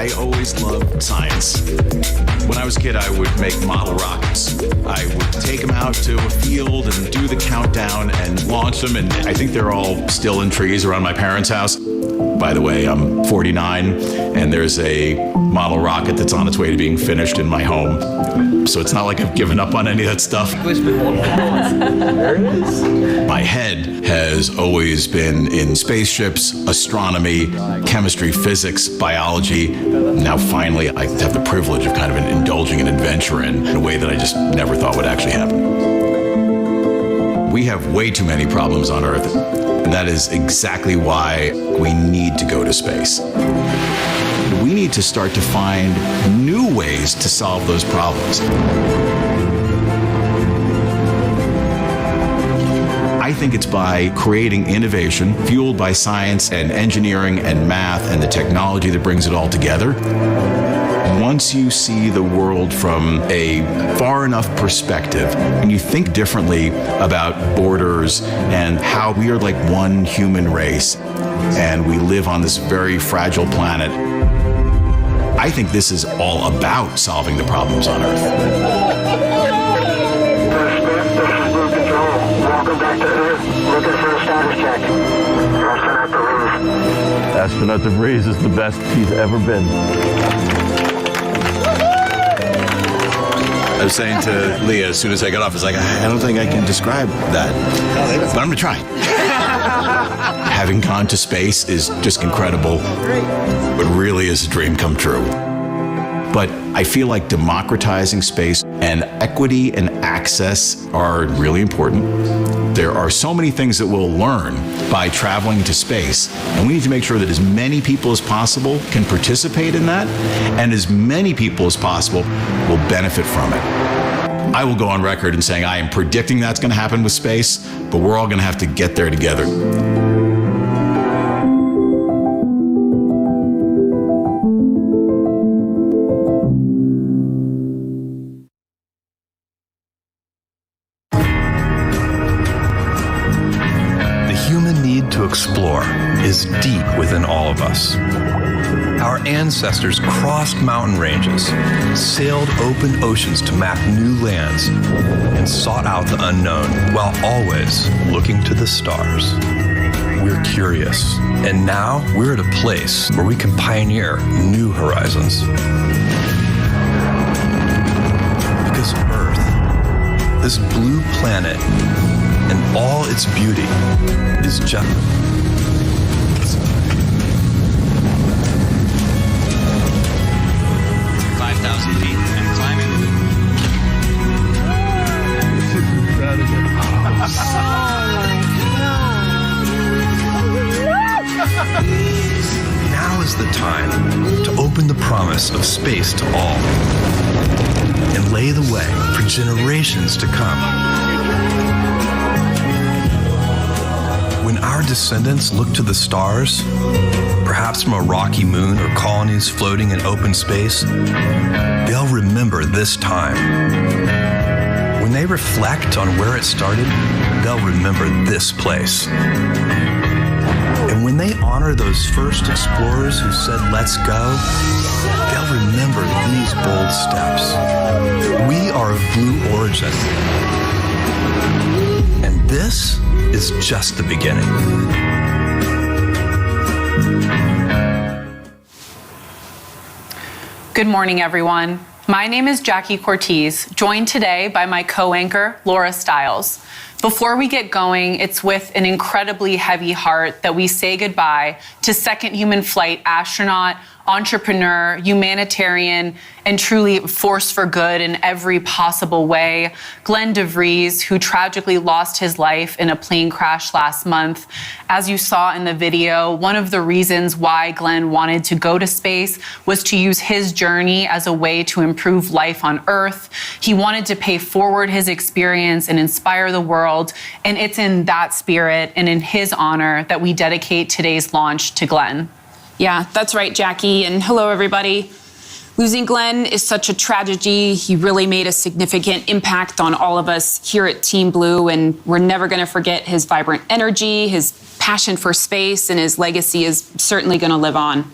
I always loved science. When I was a kid, I would make model rockets. I would take them out to a field and do the countdown and launch them, and I think they're all still in trees around my parents' house. By the way, I'm 49, and there's a model rocket that's on its way to being finished in my home. So it's not like I've given up on any of that stuff. There it is. My head has always been in spaceships, astronomy, chemistry, physics, biology. Now finally, I have the privilege of kind of indulging an adventure in a way that I just never thought would actually happen. We have way too many problems on Earth, and that is exactly why we need to go to space. We need to start to find new ways to solve those problems. I think it's by creating innovation fueled by science and engineering and math and the technology that brings it all together. Once you see the world from a far enough perspective and you think differently about borders and how we are like one human race and we live on this very fragile planet, I think this is all about solving the problems on Earth. Welcome back to Earth. Looking for a status check. Astronaut DeVries. Astronaut DeVries is the best he's ever been. I was saying to Leah as soon as I got off, I was like, I don't think I can describe that, but I'm gonna try. Having gone to space is just incredible. It really is a dream come true. But I feel like democratizing space and equity and access are really important. There are so many things that we'll learn by traveling to space, and we need to make sure that as many people as possible can participate in that, and as many people as possible will benefit from it. I will go on record in saying I am predicting that's going to happen with space, but we're all going to have to get there together. Explore is deep within all of us. Our ancestors crossed mountain ranges, sailed open oceans to map new lands, and sought out the unknown while always looking to the stars. We're curious, and now we're at a place where we can pioneer new horizons. Because Earth, this blue planet, and all its beauty is just 5,000 feet and climbing. Now is the time to open the promise of space to all and lay the way for generations to come. When our descendants look to the stars, perhaps from a rocky moon or colonies floating in open space, they'll remember this time. When they reflect on where it started, they'll remember this place. And when they honor those first explorers who said, "Let's go," they'll remember these bold steps. We are of blue origin. And this is just the beginning. Good morning, everyone. My name is Jackie Cortez, joined today by my co-anchor, Laura Stiles. Before we get going, it's with an incredibly heavy heart that we say goodbye to second human flight astronaut, entrepreneur, humanitarian, and truly force for good in every possible way, Glenn DeVries, who tragically lost his life in a plane crash last month. As you saw in the video, one of the reasons why Glenn wanted to go to space was to use his journey as a way to improve life on Earth. He wanted to pay forward his experience and inspire the world, and it's in that spirit and in his honor that we dedicate today's launch to Glenn. Yeah, that's right, Jackie, and hello, everybody. Losing Glenn is such a tragedy. He really made a significant impact on all of us here at Team Blue, and we're never going to forget his vibrant energy, his passion for space, and his legacy is certainly going to live on.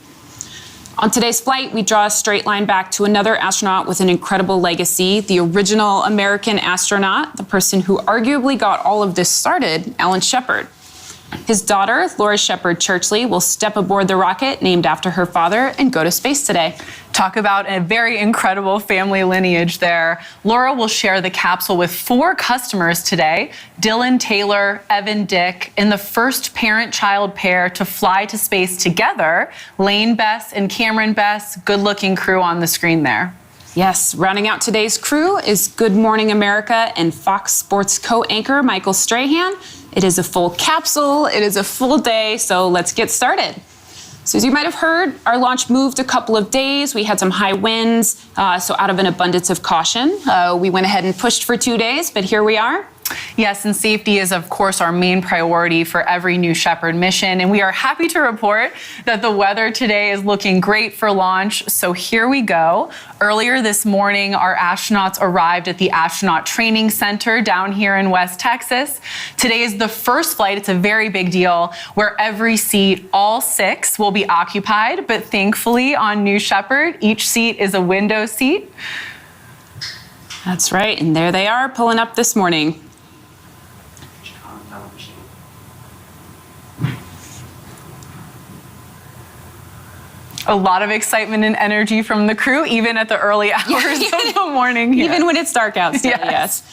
On today's flight, we draw a straight line back to another astronaut with an incredible legacy, the original American astronaut, the person who arguably got all of this started, Alan Shepard. His daughter, Laura Shepard Churchley, will step aboard the rocket named after her father and go to space today. Talk about a very incredible family lineage there. Laura will share the capsule with 4 customers today, Dylan Taylor, Evan Dick, and the first parent-child pair to fly to space together, Lane Bess and Cameron Bess. Good-looking crew on the screen there. Yes, rounding out today's crew is Good Morning America and Fox Sports co-anchor Michael Strahan. It is a full capsule, it is a full day, so let's get started. So as you might have heard, our launch moved a couple of days. We had some high winds, so out of an abundance of caution, we went ahead and pushed for 2 days, but here we are. Yes, and safety is, of course, our main priority for every New Shepard mission. And we are happy to report that the weather today is looking great for launch. So here we go. Earlier this morning, our astronauts arrived at the Astronaut Training Center down here in West Texas. Today is the first flight. It's a very big deal where every seat, all 6, will be occupied. But thankfully, on New Shepard, each seat is a window seat. That's right, and there they are pulling up this morning. A lot of excitement and energy from the crew, even at the early hours of the morning here. Even when it's dark out still, yes.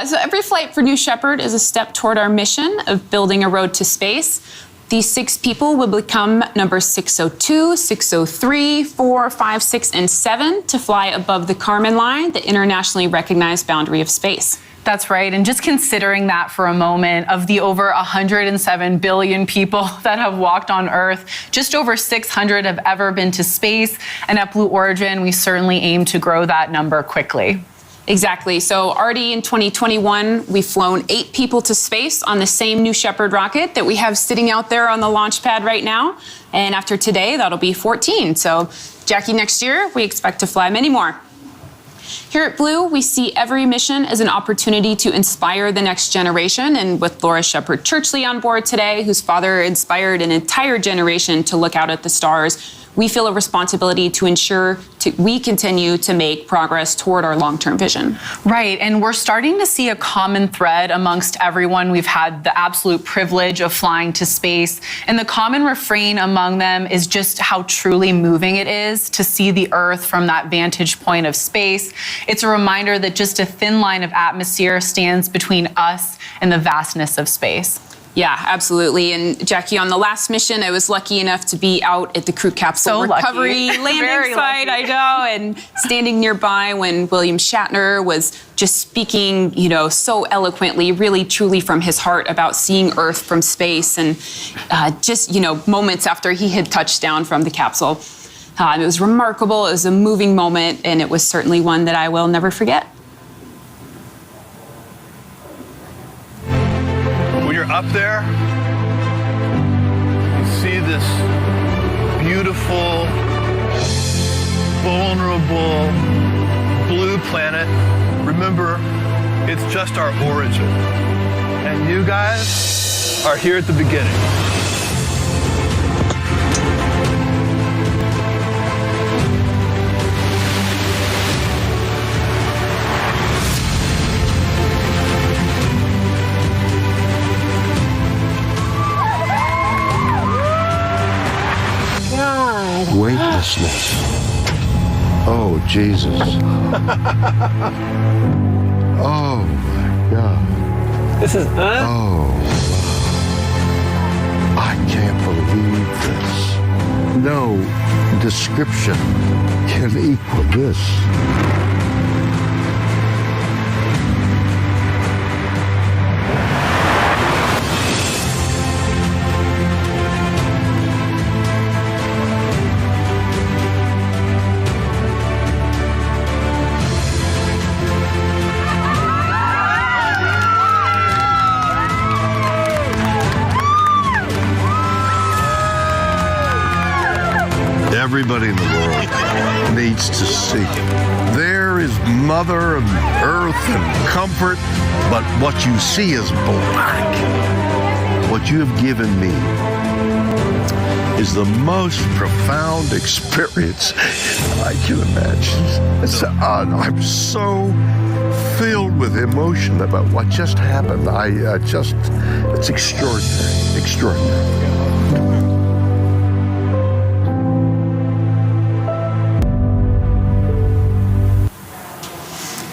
So every flight for New Shepard is a step toward our mission of building a road to space. These 6 people will become number 602, 603, 4, 5, 6, and 7 to fly above the Kármán line, the internationally recognized boundary of space. That's right. And just considering that for a moment, of the over 107 billion people that have walked on Earth, just over 600 have ever been to space. And at Blue Origin, we certainly aim to grow that number quickly. Exactly. So already in 2021, we've flown 8 people to space on the same New Shepard rocket that we have sitting out there on the launch pad right now. And after today, that'll be 14. So Jackie, next year, we expect to fly many more. Here at Blue, we see every mission as an opportunity to inspire the next generation. And with Laura Shepard Churchley on board today, whose father inspired an entire generation to look out at the stars, we feel a responsibility to ensure we continue to make progress toward our long-term vision. Right, and we're starting to see a common thread amongst everyone. We've had the absolute privilege of flying to space, and the common refrain among them is just how truly moving it is to see the Earth from that vantage point of space. It's a reminder that just a thin line of atmosphere stands between us and the vastness of space. Yeah, absolutely. And Jackie, on the last mission, I was lucky enough to be out at the crew capsule recovery landing site, I know, and standing nearby when William Shatner was just speaking, so eloquently, really truly from his heart about seeing Earth from space, and just, moments after he had touched down from the capsule. It was remarkable. It was a moving moment, and it was certainly one that I will never forget. When you're up there, you see this beautiful, vulnerable, blue planet. Remember, it's just our origin. And you guys are here at the beginning. Weightlessness. Oh, Jesus. Oh, my God. This is, Oh, I can't believe this. No description can equal this. Everybody in the world needs to see. There is Mother and Earth and comfort, but what you see is black. What you have given me is the most profound experience I can imagine. I'm so filled with emotion about what just happened. It's extraordinary, extraordinary.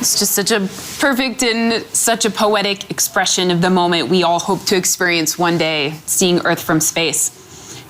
It's just such a perfect and such a poetic expression of the moment we all hope to experience one day, seeing Earth from space.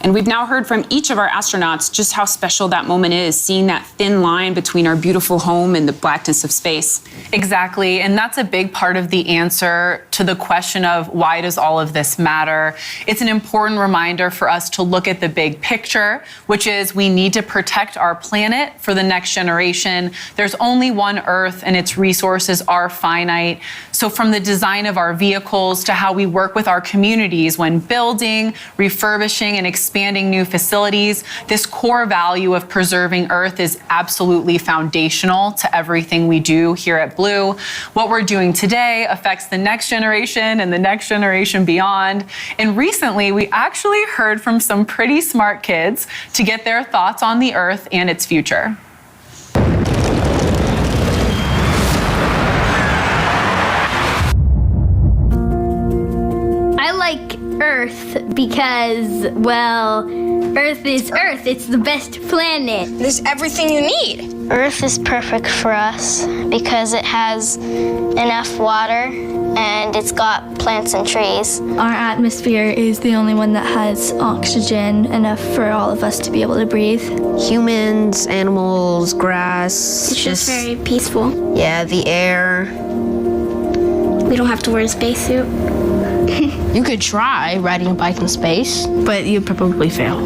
And we've now heard from each of our astronauts just how special that moment is, seeing that thin line between our beautiful home and the blackness of space. Exactly, and that's a big part of the answer to the question of why does all of this matter? It's an important reminder for us to look at the big picture, which is we need to protect our planet for the next generation. There's only one Earth and its resources are finite. So from the design of our vehicles to how we work with our communities when building, refurbishing, and expanding new facilities, this core value of preserving Earth is absolutely foundational to everything we do here at Blue. What we're doing today affects the next generation and the next generation beyond. And recently, we actually heard from some pretty smart kids to get their thoughts on the Earth and its future. I like Earth because, well, Earth is Earth. It's the best planet. There's everything you need. Earth is perfect for us because it has enough water and it's got plants and trees. Our atmosphere is the only one that has oxygen enough for all of us to be able to breathe. Humans, animals, grass. It's just very peaceful. Yeah, the air. We don't have to wear a spacesuit. You could try riding a bike in space, but you'd probably fail.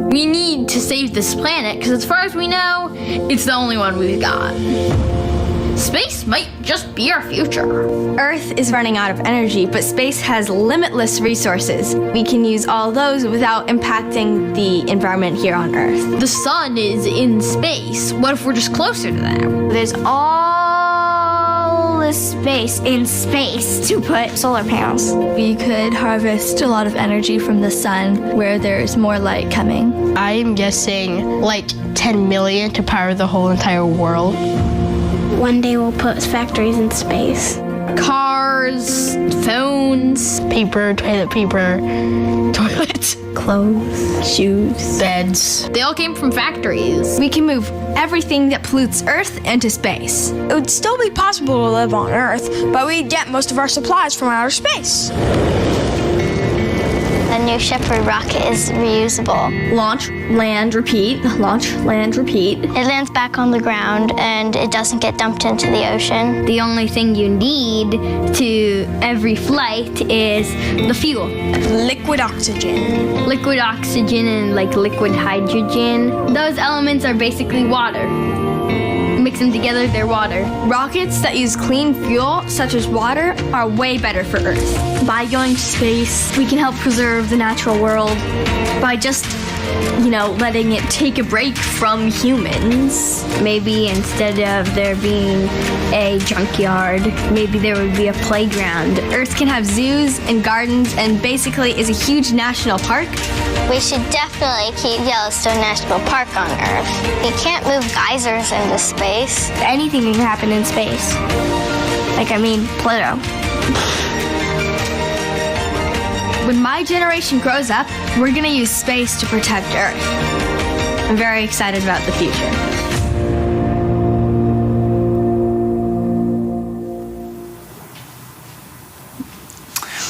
We need to save this planet because as far as we know, it's the only one we've got. Space might just be our future. Earth is running out of energy, but space has limitless resources. We can use all those without impacting the environment here on Earth. The sun is in space. What if we're just closer to that? There's all this space in space to put solar panels. We could harvest a lot of energy from the sun where there's more light coming. I'm guessing like 10 million to power the whole entire world. One day we'll put factories in space. Cars, phones, paper, toilet paper, toilets, clothes, shoes, beds. They all came from factories. We can move everything that pollutes Earth into space. It would still be possible to live on Earth, but we'd get most of our supplies from outer space. The New Shepard rocket is reusable. Launch, land, repeat. Launch, land, repeat. It lands back on the ground and it doesn't get dumped into the ocean. The only thing you need to every flight is the fuel. Liquid oxygen. Liquid oxygen and like liquid hydrogen. Those elements are basically water. Mix them together, they're water. Rockets that use clean fuel, such as water, are way better for Earth. By going to space, we can help preserve the natural world by just, letting it take a break from humans. Maybe instead of there being a junkyard, maybe there would be a playground. Earth can have zoos and gardens and basically is a huge national park. We should definitely keep Yellowstone National Park on Earth. You can't move geysers into space. Anything can happen in space. Pluto. When my generation grows up, we're gonna use space to protect Earth. I'm very excited about the future.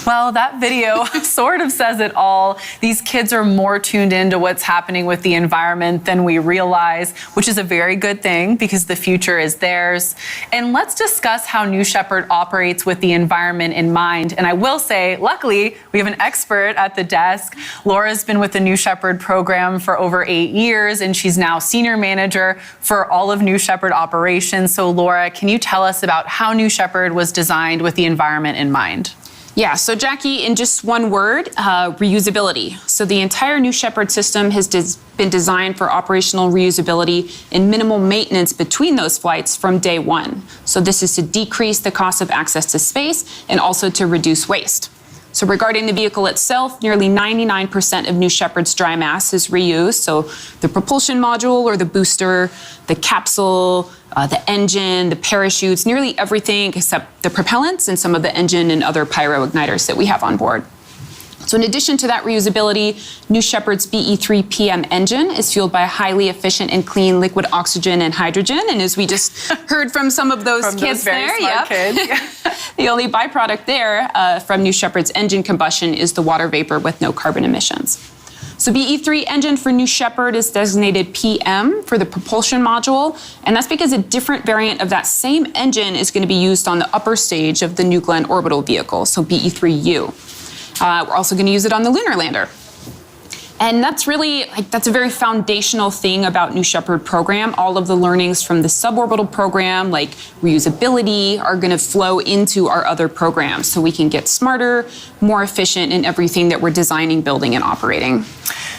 Well, that video sort of says it all. These kids are more tuned into what's happening with the environment than we realize, which is a very good thing because the future is theirs. And let's discuss how New Shepard operates with the environment in mind. And I will say, luckily, we have an expert at the desk. Laura's been with the New Shepard program for over 8 years, and she's now senior manager for all of New Shepard operations. So Laura, can you tell us about how New Shepard was designed with the environment in mind? Yeah, so Jackie, in just one word, reusability. So the entire New Shepard system has been designed for operational reusability and minimal maintenance between those flights from day one. So this is to decrease the cost of access to space and also to reduce waste. So regarding the vehicle itself, nearly 99% of New Shepard's dry mass is reused. So the propulsion module or the booster, the capsule, the engine, the parachutes, nearly everything except the propellants and some of the engine and other pyro igniters that we have on board. So in addition to that reusability, New Shepard's BE3 PM engine is fueled by a highly efficient and clean liquid oxygen and hydrogen. And as we just heard from some of those kids there, the only byproduct there from New Shepard's engine combustion is the water vapor with no carbon emissions. So BE3 engine for New Shepard is designated PM for the propulsion module, and that's because a different variant of that same engine is going to be used on the upper stage of the New Glenn orbital vehicle, so BE3U. We're also going to use it on the lunar lander. And that's really, that's a very foundational thing about New Shepard program. All of the learnings from the suborbital program, like reusability, are going to flow into our other programs so we can get smarter, more efficient in everything that we're designing, building, and operating.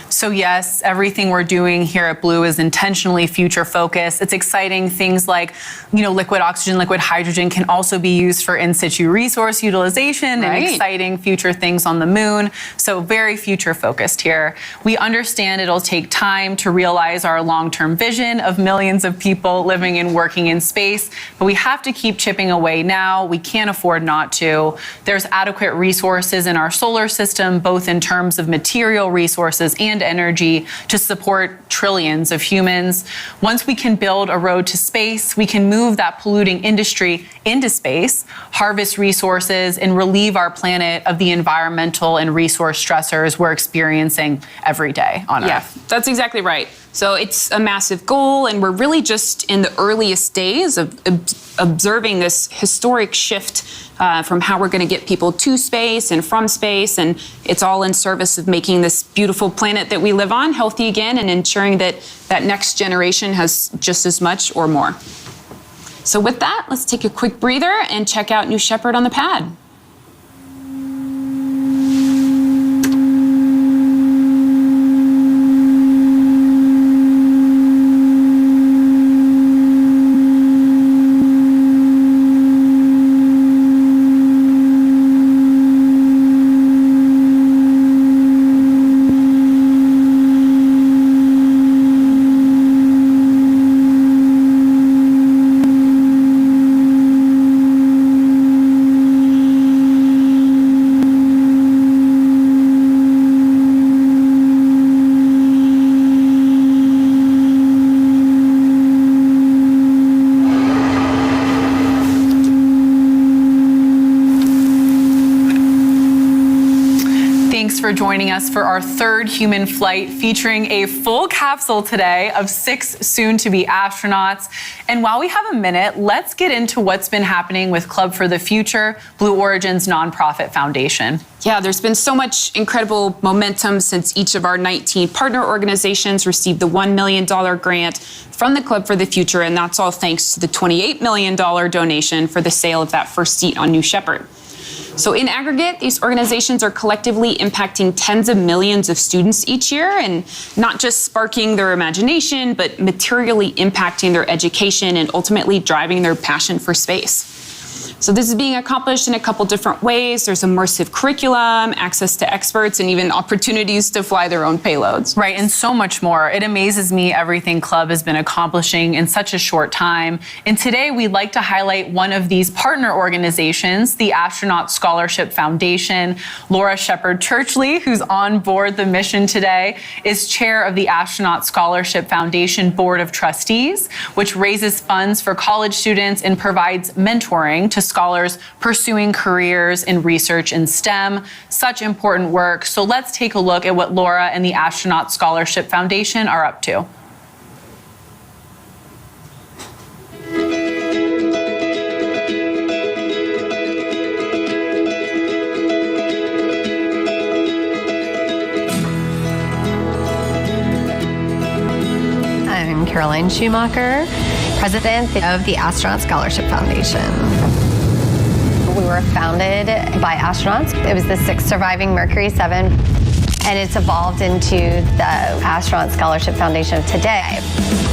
So yes, everything we're doing here at Blue is intentionally future focused. It's exciting. Things like, liquid oxygen, liquid hydrogen can also be used for in situ resource utilization and exciting future things on the moon. So very future focused here. We understand it'll take time to realize our long-term vision of millions of people living and working in space, but we have to keep chipping away now. We can't afford not to. There's adequate resources in our solar system, both in terms of material resources and energy to support trillions of humans. Once we can build a road to space, we can move that polluting industry into space, harvest resources, and relieve our planet of the environmental and resource stressors we're experiencing every day on Earth. Yeah, that's exactly right. So it's a massive goal, and we're really just in the earliest days of observing this historic shift from how we're going to get people to space and from space, and it's all in service of making this beautiful planet that we live on healthy again and ensuring that that next generation has just as much or more. So with that, let's take a quick breather and check out New Shepard on the pad. For joining us for our third human flight, featuring a full capsule today of 6 soon-to-be astronauts. And while we have a minute, let's get into what's been happening with Club for the Future, Blue Origin's nonprofit foundation. Yeah, there's been so much incredible momentum since each of our 19 partner organizations received the $1 million grant from the Club for the Future, and that's all thanks to the $28 million donation for the sale of that first seat on New Shepard. So in aggregate, these organizations are collectively impacting tens of millions of students each year, and not just sparking their imagination, but materially impacting their education and ultimately driving their passion for space. So this is being accomplished in a couple different ways. There's immersive curriculum, access to experts, and even opportunities to fly their own payloads. Right, and so much more. It amazes me everything Club has been accomplishing in such a short time. And today we'd like to highlight one of these partner organizations, the Astronaut Scholarship Foundation. Laura Shepard Churchley, who's on board the mission today, is chair of the Astronaut Scholarship Foundation Board of Trustees, which raises funds for college students and provides mentoring to scholars pursuing careers in research in STEM. Such important work. So let's take a look at what Laura and the Astronaut Scholarship Foundation are up to. I'm Caroline Schumacher, president of the Astronaut Scholarship Foundation. We were founded by astronauts. It was the 6th surviving Mercury 7, and it's evolved into the Astronaut Scholarship Foundation of today.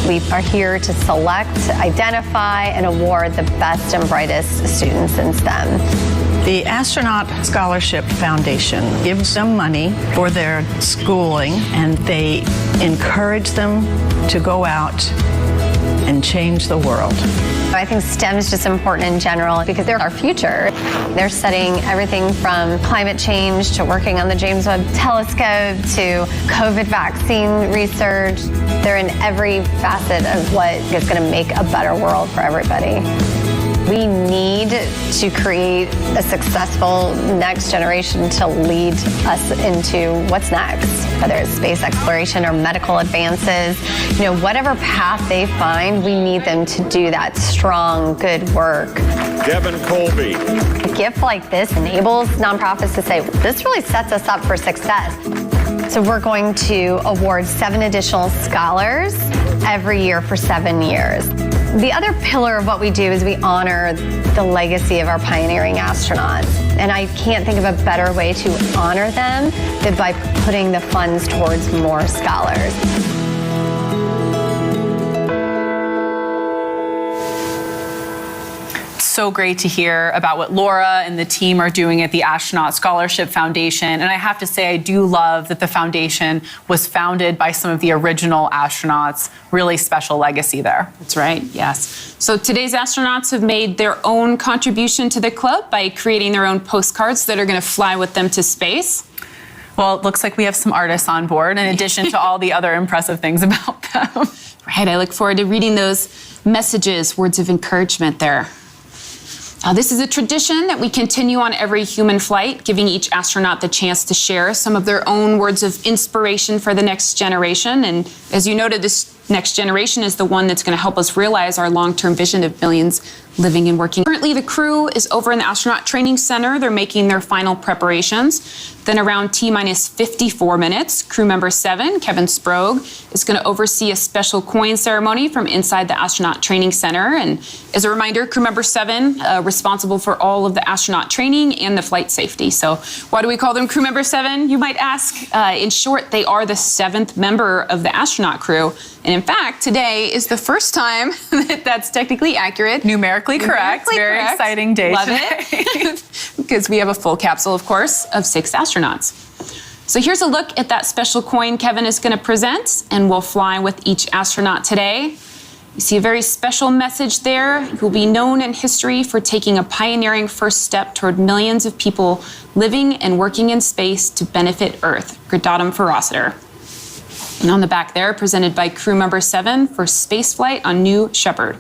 We are here to select, identify, and award the best and brightest students in STEM. The Astronaut Scholarship Foundation gives them money for their schooling, and they encourage them to go out and change the world. I think STEM is just important in general because they're our future. They're studying everything from climate change to working on the James Webb Telescope to COVID vaccine research. They're in every facet of what is going to make a better world for everybody. We need to create a successful next generation to lead us into what's next, whether it's space exploration or medical advances. You know, whatever path they find, we need them to do that strong, good work. Kevin Colby. A gift like this enables nonprofits to say, this really sets us up for success. So we're going to award 7 additional scholars every year for 7 years. The other pillar of what we do is we honor the legacy of our pioneering astronauts. And I can't think of a better way to honor them than by putting the funds towards more scholars. So great to hear about what Laura and the team are doing at the Astronaut Scholarship Foundation. And I have to say, I do love that the foundation was founded by some of the original astronauts. Really special legacy there. That's right, yes. So today's astronauts have made their own contribution to the club by creating their own postcards that are going to fly with them to space. Well, it looks like we have some artists on board in addition to all the other impressive things about them. Right, I look forward to reading those messages, words of encouragement there. This is a tradition that we continue on every human flight, giving each astronaut the chance to share some of their own words of inspiration for the next generation. And as you noted, this next generation is the one that's going to help us realize our long-term vision of millions living and working. Currently, the crew is over in the Astronaut Training Center. They're making their final preparations. Then around T-minus 54 minutes, crew member 7, Kevin Sprague, is going to oversee a special coin ceremony from inside the Astronaut Training Center. And as a reminder, crew member 7, responsible for all of the astronaut training and the flight safety. So why do we call them crew member 7, you might ask? In short, they are the 7th member of the astronaut crew. And in fact, today is the first time that that's technically accurate. Numerically correct. Very correct. Exciting day Love today. it. Because we have a full capsule, of course, of 6 astronauts. So here's a look at that special coin Kevin is going to present, and we'll fly with each astronaut today. You see a very special message there. You'll be known in history for taking a pioneering first step toward millions of people living and working in space to benefit Earth. Gradatum Ferociter. And on the back there, presented by crew member 7 for spaceflight on New Shepard.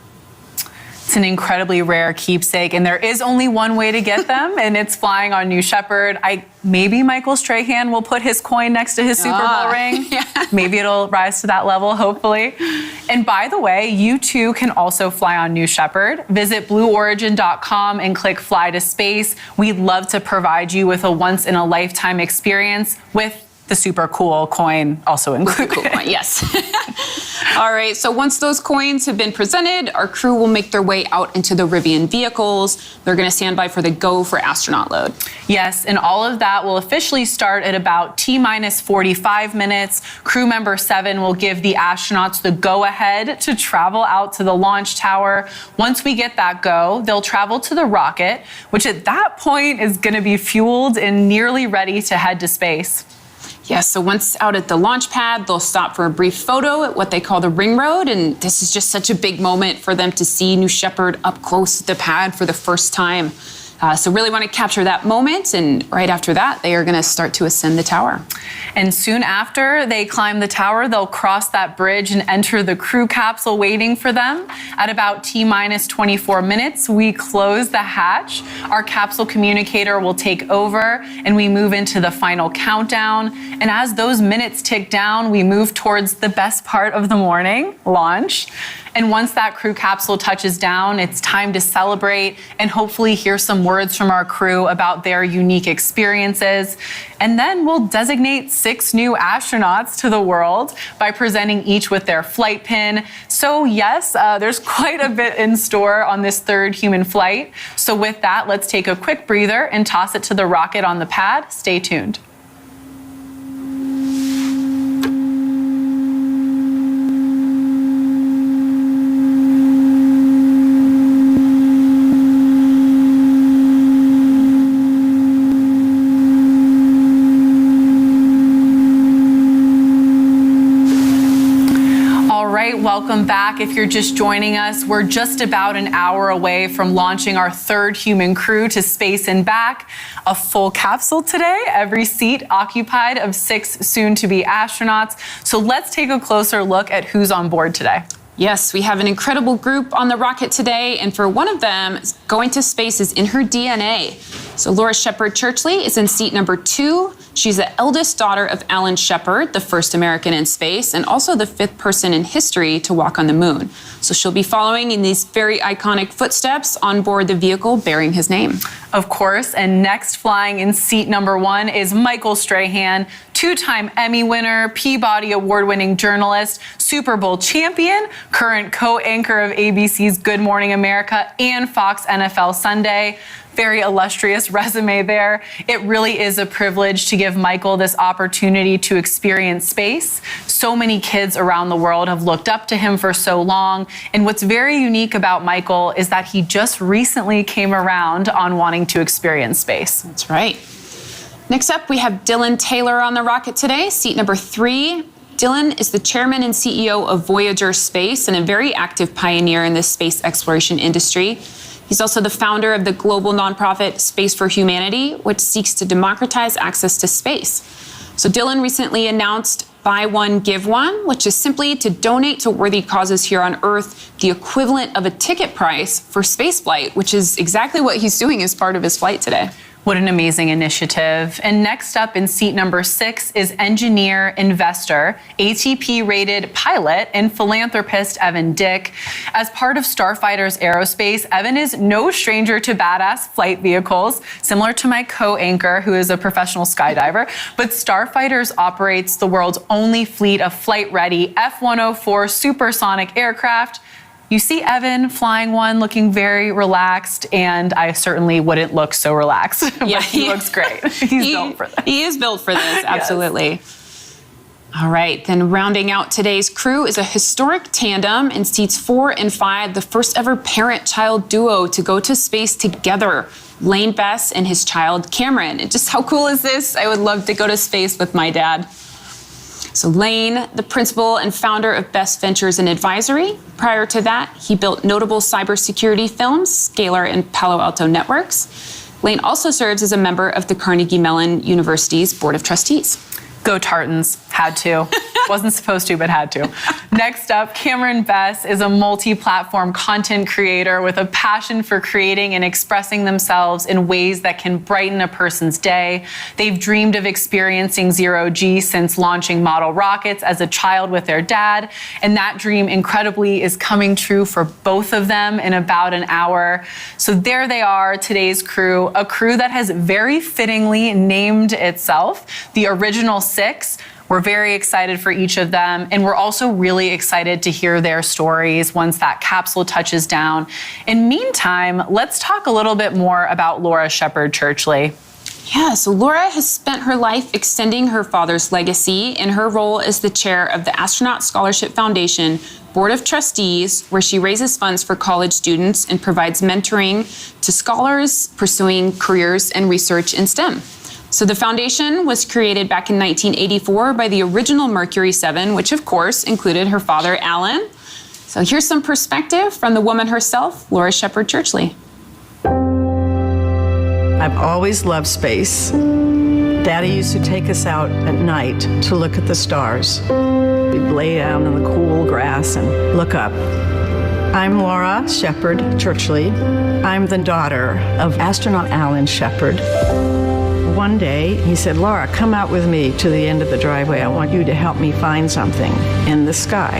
It's an incredibly rare keepsake, and there is only one way to get them, and it's flying on New Shepard. Maybe Michael Strahan will put his coin next to his Super Bowl ring. Yeah. Maybe it'll rise to that level, hopefully. And by the way, you too can also fly on New Shepard. Visit blueorigin.com and click Fly to Space. We'd love to provide you with a once-in-a-lifetime experience with the super cool coin also included. Cool coin, yes. All right, so once those coins have been presented, our crew will make their way out into the Rivian vehicles. They're going to stand by for the go for astronaut load. Yes, and all of that will officially start at about T-minus 45 minutes. Crew member 7 will give the astronauts the go-ahead to travel out to the launch tower. Once we get that go, they'll travel to the rocket, which at that point is going to be fueled and nearly ready to head to space. Yes, so once out at the launch pad, they'll stop for a brief photo at what they call the ring road. And this is just such a big moment for them to see New Shepard up close at the pad for the first time. So really want to capture that moment. And right after that, they are going to start to ascend the tower. And soon after they climb the tower, they'll cross that bridge and enter the crew capsule waiting for them. At about T-minus 24 minutes, we close the hatch. Our capsule communicator will take over, and we move into the final countdown. And as those minutes tick down, we move towards the best part of the morning, launch. And once that crew capsule touches down, it's time to celebrate and hopefully hear some words from our crew about their unique experiences. And then we'll designate 6 new astronauts to the world by presenting each with their flight pin. So yes, there's quite a bit in store on this 3rd human flight. So with that, let's take a quick breather and toss it to the rocket on the pad. Stay tuned. back. If you're just joining us, we're just about an hour away from launching our third human crew to space and back. A full capsule today, every seat occupied of 6 soon-to-be astronauts. So let's take a closer look at who's on board today. Yes, we have an incredible group on the rocket today, and for one of them, going to space is in her DNA. So Laura Shepard Churchley is in seat number 2. She's the eldest daughter of Alan Shepard, the first American in space, and also the 5th person in history to walk on the moon. So she'll be following in these very iconic footsteps on board the vehicle bearing his name. Of course, and next flying in seat number 1 is Michael Strahan, 2-time Emmy winner, Peabody Award-winning journalist, Super Bowl champion, current co-anchor of ABC's Good Morning America and Fox NFL Sunday. Very illustrious resume there. It really is a privilege to give Michael this opportunity to experience space. So many kids around the world have looked up to him for so long. And what's very unique about Michael is that he just recently came around on wanting to experience space. That's right. Next up, we have Dylan Taylor on the rocket today, seat number 3. Dylan is the chairman and CEO of Voyager Space and a very active pioneer in the space exploration industry. He's also the founder of the global nonprofit Space for Humanity, which seeks to democratize access to space. So Dylan recently announced Buy One, Give One, which is simply to donate to worthy causes here on Earth the equivalent of a ticket price for spaceflight, which is exactly what he's doing as part of his flight today. What an amazing initiative. And next up in seat number 6 is engineer, investor, ATP-rated pilot, and philanthropist Evan Dick. As part of Starfighters Aerospace, Evan is no stranger to badass flight vehicles, similar to my co-anchor, who is a professional skydiver. But Starfighters operates the world's only fleet of flight-ready F-104 supersonic aircraft. You see Evan flying one, looking very relaxed, and I certainly wouldn't look so relaxed, Yeah, but he looks great. He's built for this. He is built for this, absolutely. Yes. All right, then rounding out today's crew is a historic tandem in seats 4 and 5, the first ever parent-child duo to go to space together. Lane Bess and his child, Cameron. And just how cool is this? I would love to go to space with my dad. So Lane, the principal and founder of Bess Ventures and Advisory. Prior to that, he built notable cybersecurity firms, Scalar and Palo Alto Networks. Lane also serves as a member of the Carnegie Mellon University's Board of Trustees. Go Tartans. Had to. Wasn't supposed to, but had to. Next up, Cameron Bess is a multi-platform content creator with a passion for creating and expressing themselves in ways that can brighten a person's day. They've dreamed of experiencing zero-G since launching model rockets as a child with their dad, and that dream incredibly is coming true for both of them in about an hour. So there they are, today's crew, a crew that has very fittingly named itself the Original 6. We're very excited for each of them, and we're also really excited to hear their stories once that capsule touches down. In meantime, let's talk a little bit more about Laura Shepard Churchley. Yeah, so Laura has spent her life extending her father's legacy in her role as the chair of the Astronaut Scholarship Foundation Board of Trustees, where she raises funds for college students and provides mentoring to scholars pursuing careers and research in STEM. So the foundation was created back in 1984 by the original Mercury 7, which of course included her father, Alan. So here's some perspective from the woman herself, Laura Shepard Churchley. I've always loved space. Daddy used to take us out at night to look at the stars. We'd lay down in the cool grass and look up. I'm Laura Shepard Churchley. I'm the daughter of astronaut Alan Shepard. One day, he said, Laura, come out with me to the end of the driveway. I want you to help me find something in the sky.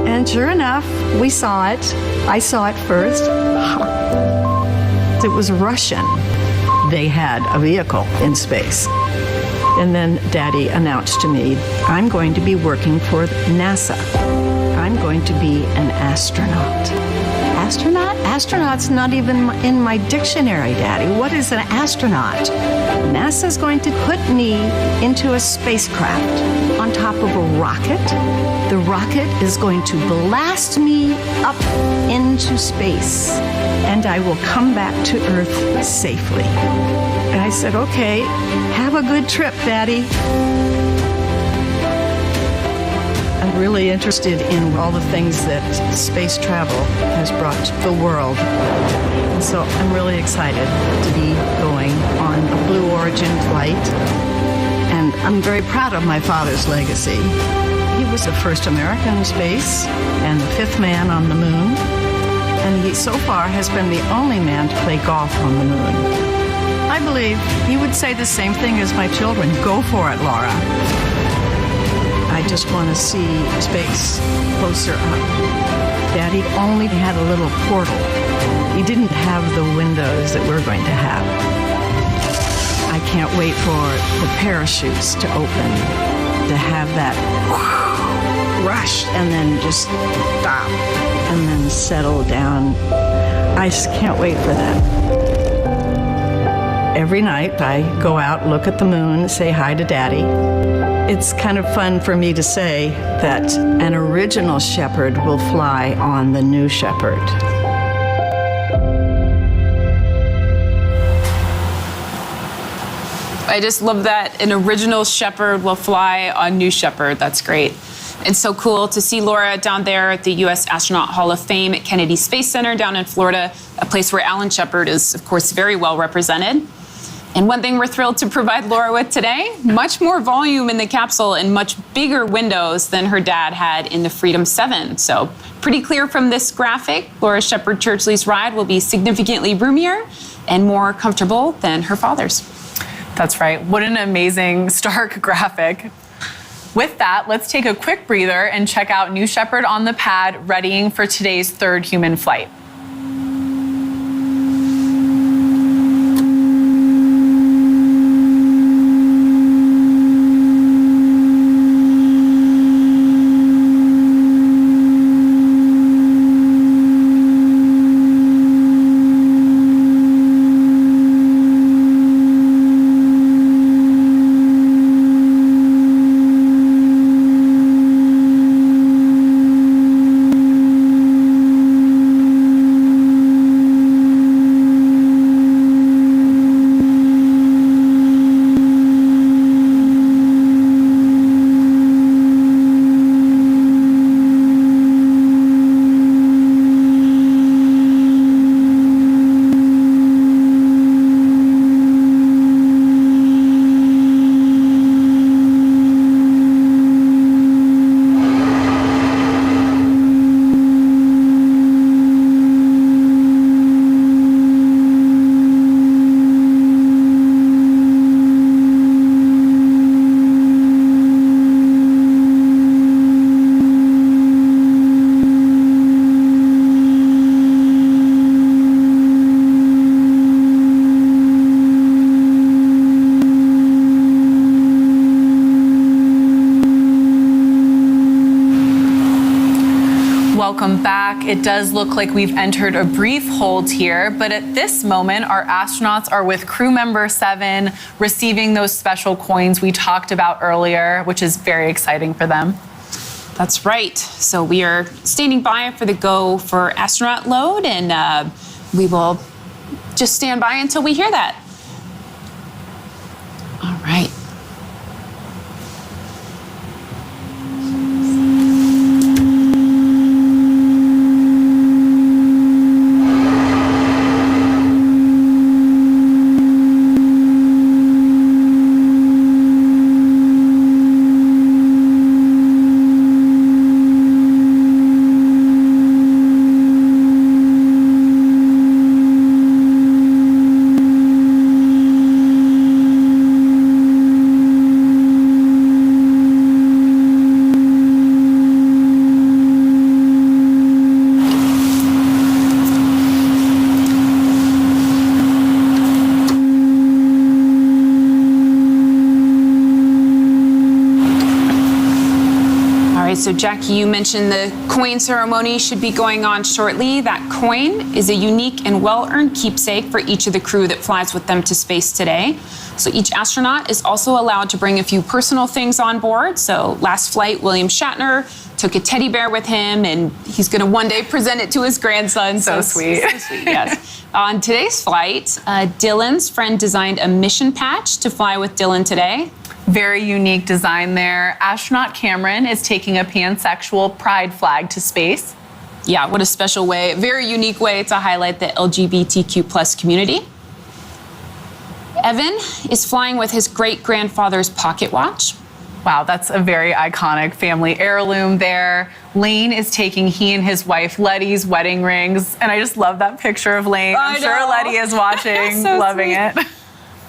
And sure enough, we saw it. I saw it first. It was Russian. They had a vehicle in space. And then Daddy announced to me, I'm going to be working for NASA. I'm going to be an astronaut. Astronaut? Astronaut's not even in my dictionary, Daddy. What is an astronaut? NASA's going to put me into a spacecraft on top of a rocket. The rocket is going to blast me up into space, and I will come back to Earth safely. And I said, okay, have a good trip, Daddy. And really interested in all the things that space travel has brought to the world. And so I'm really excited to be going on a Blue Origin flight. And I'm very proud of my father's legacy. He was the first American in space and the fifth man on the moon. And he so far has been the only man to play golf on the moon. I believe he would say the same thing as my children. Go for it, Laura. I just want to see space closer up. Daddy only had a little portal. He didn't have the windows that we're going to have. I can't wait for the parachutes to open, to have that rush and then just stop and then settle down. I just can't wait for that. Every night I go out, look at the moon, say hi to Daddy. It's kind of fun for me to say that an original Shepard will fly on the new Shepard. I just love that an original Shepard will fly on New Shepard. That's great. It's so cool to see Laura down there at the U.S. Astronaut Hall of Fame at Kennedy Space Center down in Florida, a place where Alan Shepard is, of course, very well represented. And one thing we're thrilled to provide Laura with today, much more volume in the capsule and much bigger windows than her dad had in the Freedom 7. So pretty clear from this graphic, Laura Shepard Churchley's ride will be significantly roomier and more comfortable than her father's. That's right. What an amazing, stark graphic. With that, let's take a quick breather and check out New Shepard on the pad, readying for today's third human flight. Welcome back. It does look like we've entered a brief hold here, but at this moment, our astronauts are with crew member 7, receiving those special coins we talked about earlier, which is very exciting for them. That's right. So we are standing by for the go for astronaut load, and we will just stand by until we hear that. All right. So Jackie, you mentioned the coin ceremony should be going on shortly. That coin is a unique and well-earned keepsake for each of the crew that flies with them to space today. So each astronaut is also allowed to bring a few personal things on board. So last flight, William Shatner took a teddy bear with him, and he's going to one day present it to his grandson. So sweet. So sweet, yes. On today's flight, Dylan's friend designed a mission patch to fly with Dylan today. Very unique design there. Astronaut Cameron is taking a pansexual pride flag to space. Yeah, what a special way, very unique way to highlight the LGBTQ+ community. Evan is flying with his great-grandfather's pocket watch. Wow, that's a very iconic family heirloom there. Lane is taking he and his wife Letty's wedding rings. And I just love that picture of Lane. I'm sure Letty is watching, So loving sweet. it.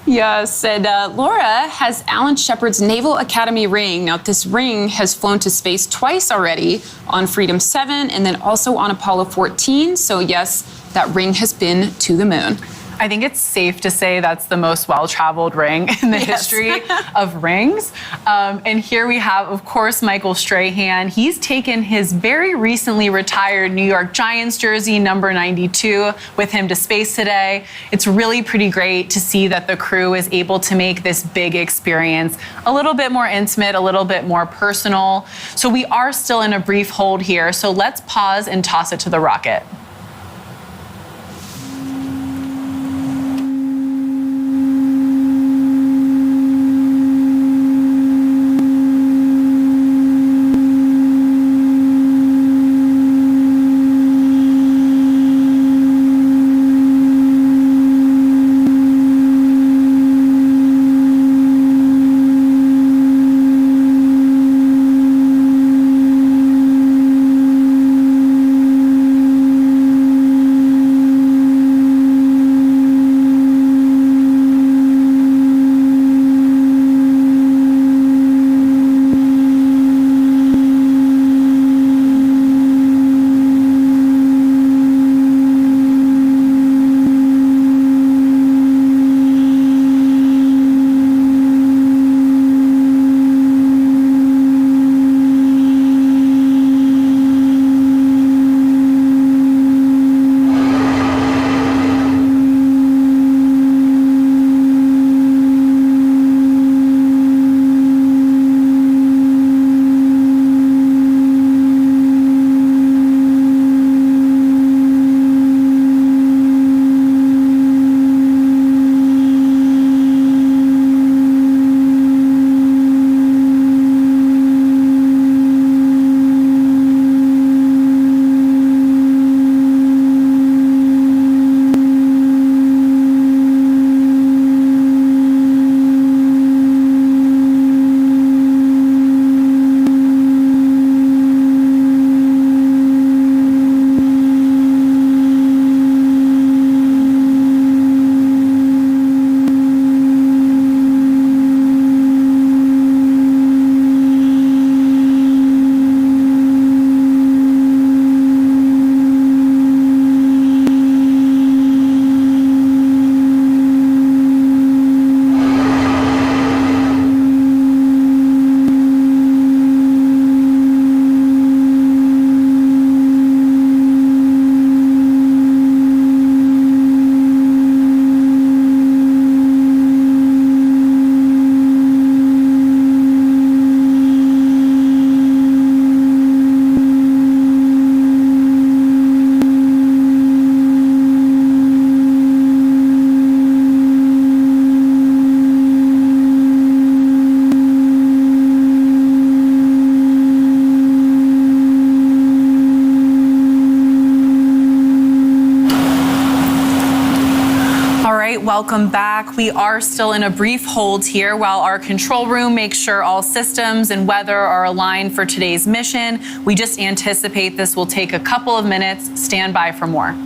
Yes, and Laura has Alan Shepard's Naval Academy ring. Now, this ring has flown to space twice already, on Freedom 7 and then also on Apollo 14. So yes, that ring has been to the moon. I think it's safe to say that's the most well-traveled ring in the history of rings. And here we have, of course, Michael Strahan. He's taken his very recently retired New York Giants jersey, number 92, with him to space today. It's really pretty great to see that the crew is able to make this big experience a little bit more intimate, a little bit more personal. So we are still in a brief hold here. So let's pause and toss it to the rocket. Welcome back. We are still in a brief hold here while our control room makes sure all systems and weather are aligned for today's mission. We just anticipate this will take a couple of minutes. Stand by for more.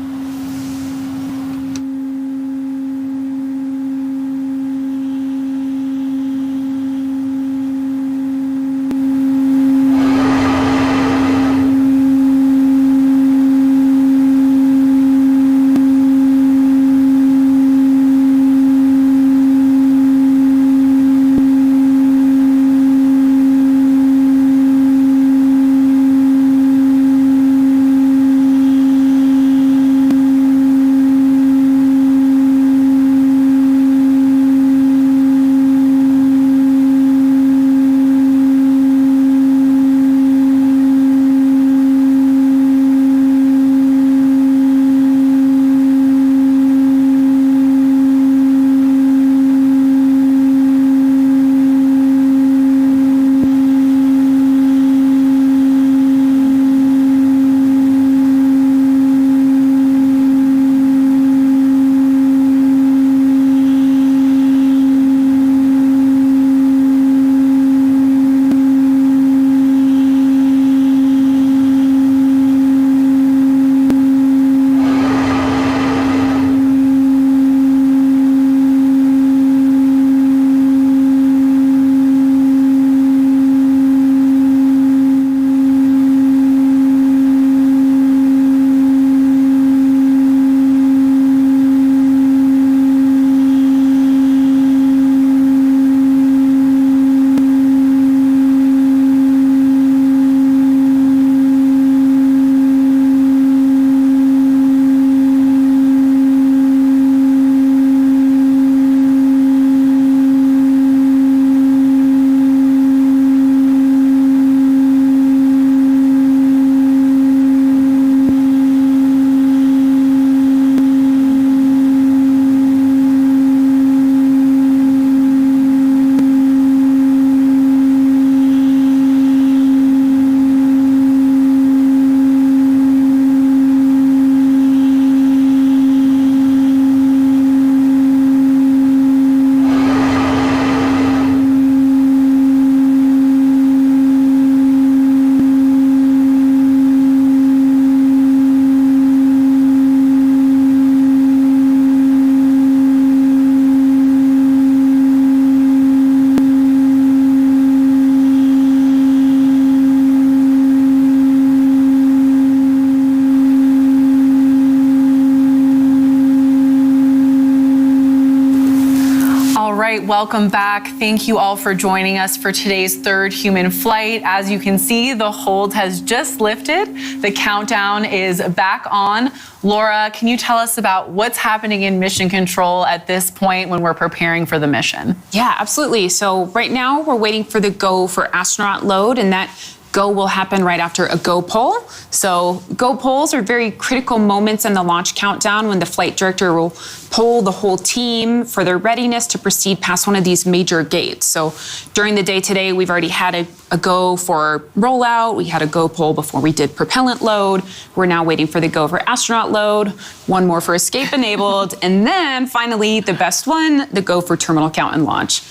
welcome back. Thank you all for joining us for today's third human flight. As you can see, the hold has just lifted. The countdown is back on. Laura, can you tell us about what's happening in mission control at this point when we're preparing for the mission? Yeah, absolutely. So right now we're waiting for the go for astronaut load, and that go will happen right after a go poll. So go polls are very critical moments in the launch countdown when the flight director will poll the whole team for their readiness to proceed past one of these major gates. So during the day today, we've already had a go for rollout. We had a go poll before we did propellant load. We're now waiting for the go for astronaut load, one more for escape enabled, and then finally the best one, the go for terminal count and launch.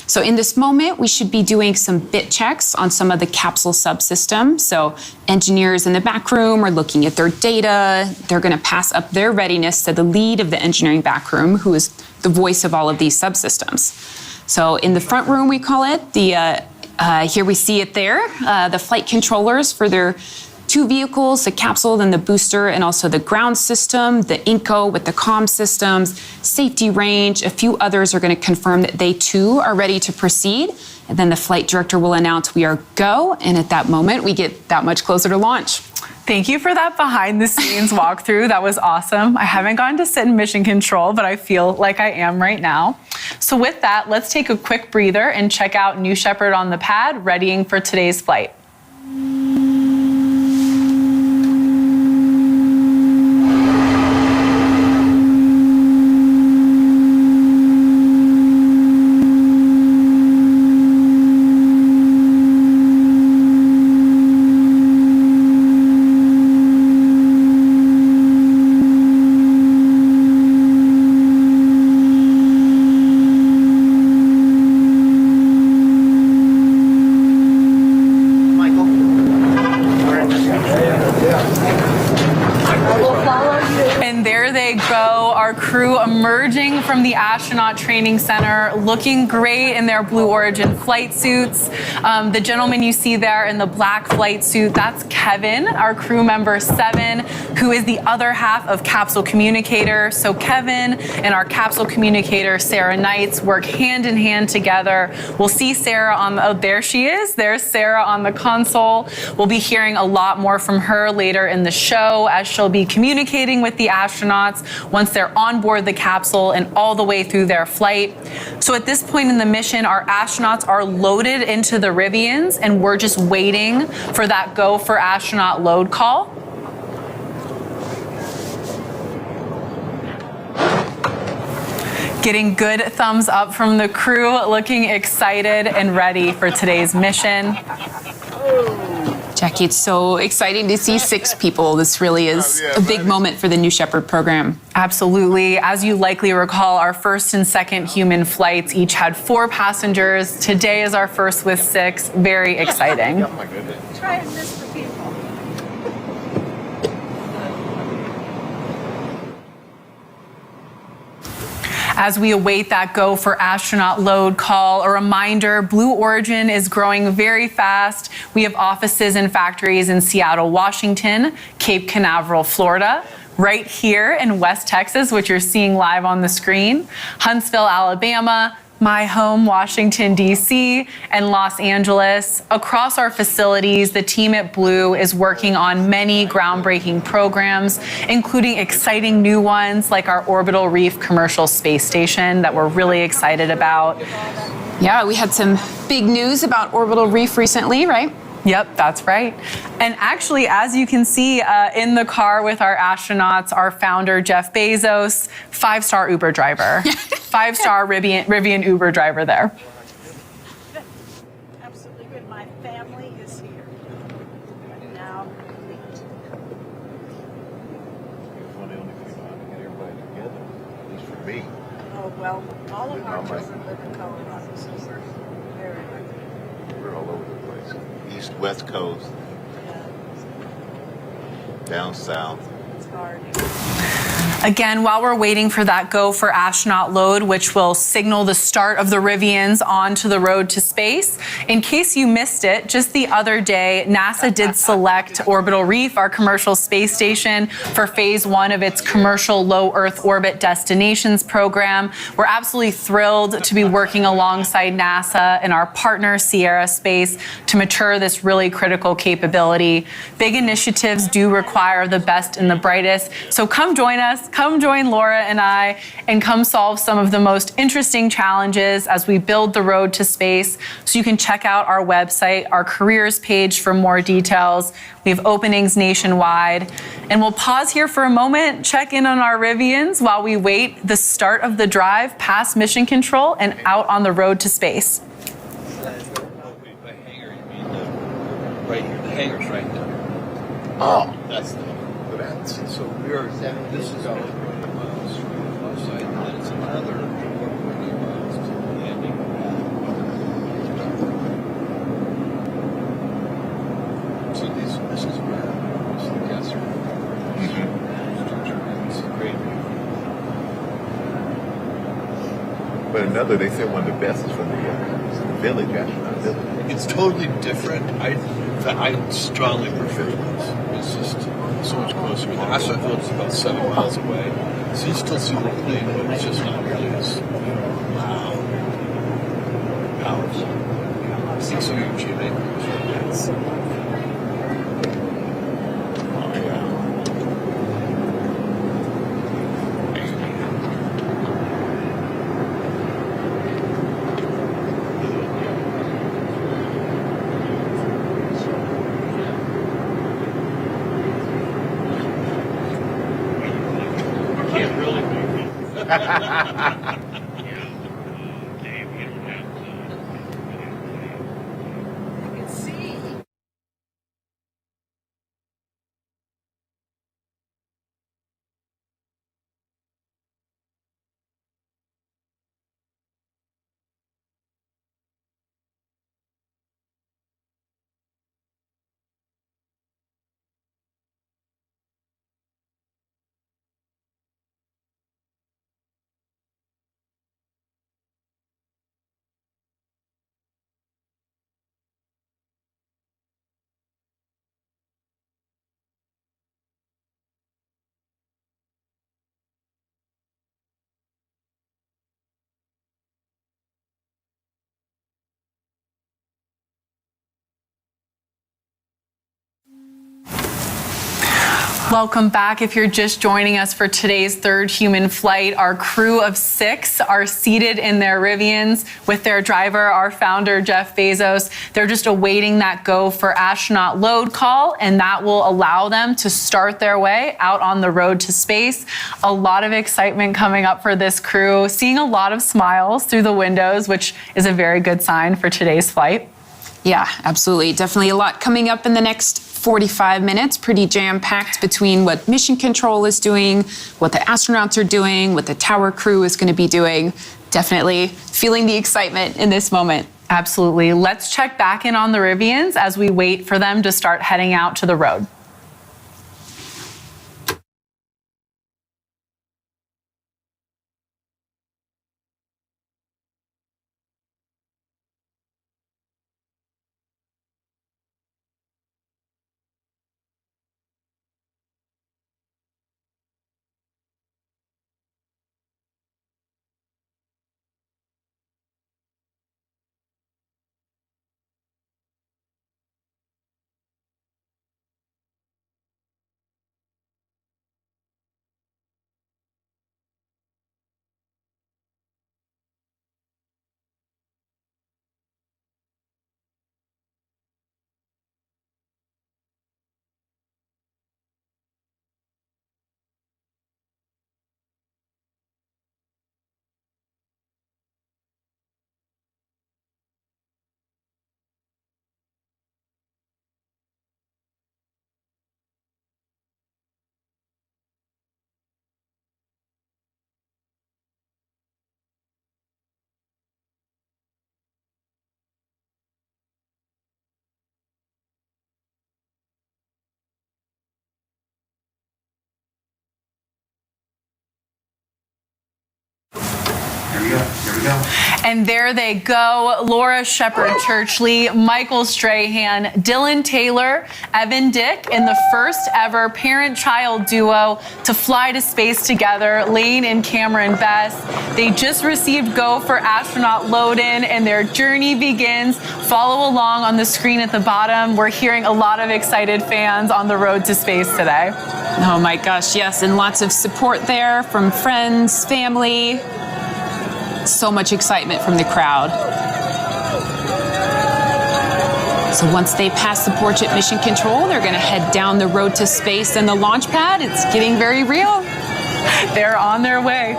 So in this moment, we should be doing some bit checks on some of the capsule subsystems. So engineers in the back room are looking at their data. They're going to pass up their readiness to the lead of the engineering back room, who is the voice of all of these subsystems. So in the front room, we call it, here we see it there, the flight controllers for their two vehicles, the capsule, then the booster, and also the ground system, the INCO with the comm systems, safety range. A few others are going to confirm that they too are ready to proceed. And then the flight director will announce we are go. And at that moment, we get that much closer to launch. Thank you for that behind the scenes walkthrough. That was awesome. I haven't gotten to sit in mission control, but I feel like I am right now. So with that, let's take a quick breather and check out New Shepard on the pad, readying for today's flight. Emerging from the astronaut training center, looking great in their Blue Origin flight suits. The gentleman you see there in the black flight suit, that's Kevin, our crew member 7, who is the other half of Capsule Communicator. So Kevin and our Capsule Communicator, Sarah Knights, work hand in hand together. We'll see Sarah on the, oh, there she is. There's Sarah on the console. We'll be hearing a lot more from her later in the show as she'll be communicating with the astronauts once they're on board the capsule and all the way through their flight. So at this point in the mission, our astronauts are loaded into the Rivians and we're just waiting for that go for astronaut load call. Getting good thumbs up from the crew, looking excited and ready for today's mission. Jackie, it's so exciting to see 6 people. This really is a big moment for the New Shepard program. Absolutely. As you likely recall, our first and second human flights each had 4 passengers. Today is our first with 6. Very exciting. Oh my goodness. Try and miss for people. As we await that go for astronaut load call, a reminder, Blue Origin is growing very fast. We have offices and factories in Seattle, Washington, Cape Canaveral, Florida, right here in West Texas, which you're seeing live on the screen, Huntsville, Alabama, my home, Washington, D.C., and Los Angeles. Across our facilities, the team at Blue is working on many groundbreaking programs, including exciting new ones like our Orbital Reef Commercial Space Station that we're really excited about. Yeah, we had some big news about Orbital Reef recently, right? Yep, that's right. And actually, as you can see in the car with our astronauts, our founder, Jeff Bezos, 5-star Uber driver, 5-star Rivian Uber driver there. Absolutely good. My family is here. Now, Me. oh, well, all of our children live in Colorado, so we're very lucky. We're all over the place. East, West Coast, down south. It's hard. Again, while we're waiting for that go for astronaut load, which will signal the start of the Rivians onto the road to space, in case you missed it, just the other day, NASA did select Orbital Reef, our commercial space station, for phase 1 of its commercial low Earth orbit destinations program. We're absolutely thrilled to be working alongside NASA and our partner, Sierra Space, to mature this really critical capability. Big initiatives do require the best and the brightest, so come join us. Come join Laura and I and come solve some of the most interesting challenges as we build the road to space. So you can check out our website, our careers page for more details. We have openings nationwide. And we'll pause here for a moment, check in on our Rivians while we wait the start of the drive past mission control and out on the road to space. Right here, the hangar's right there. Oh, That's so we're, this is about 20 miles from the site, and then it's another 20 miles to the landing pad. So this is where most of the guests are. It's great. but another, they said one of the best is from the village, astronaut village. It's totally different. I strongly prefer this. It's just so much closer. The astronaut village is about 7 miles away, so you still see the plane, but it's just not really as loud, powerful. I think so. You achieve it. Welcome back. If you're just joining us for today's third human flight, our crew of 6 are seated in their Rivians with their driver, our founder, Jeff Bezos. They're just awaiting that go for astronaut load call, and that will allow them to start their way out on the road to space. A lot of excitement coming up for this crew, seeing a lot of smiles through the windows, which is a very good sign for today's flight. Yeah, absolutely. Definitely a lot coming up in the next 45 minutes, pretty jam-packed between what mission control is doing, what the astronauts are doing, what the tower crew is going to be doing. Definitely feeling the excitement in this moment. Absolutely. Let's check back in on the Rivians as we wait for them to start heading out to the road. And there they go. Laura Shepard Churchley, Michael Strahan, Dylan Taylor, Evan Dick, and the first ever parent-child duo to fly to space together, Lane and Cameron Bess. They just received go for astronaut load-in, and their journey begins. Follow along on the screen at the bottom. We're hearing a lot of excited fans on the road to space today. Oh my gosh, yes, and lots of support there from friends, family. So much excitement from the crowd. So once they pass the porch at Mission Control, they're going to head down the road to space and the launch pad. It's getting very real. They're on their way.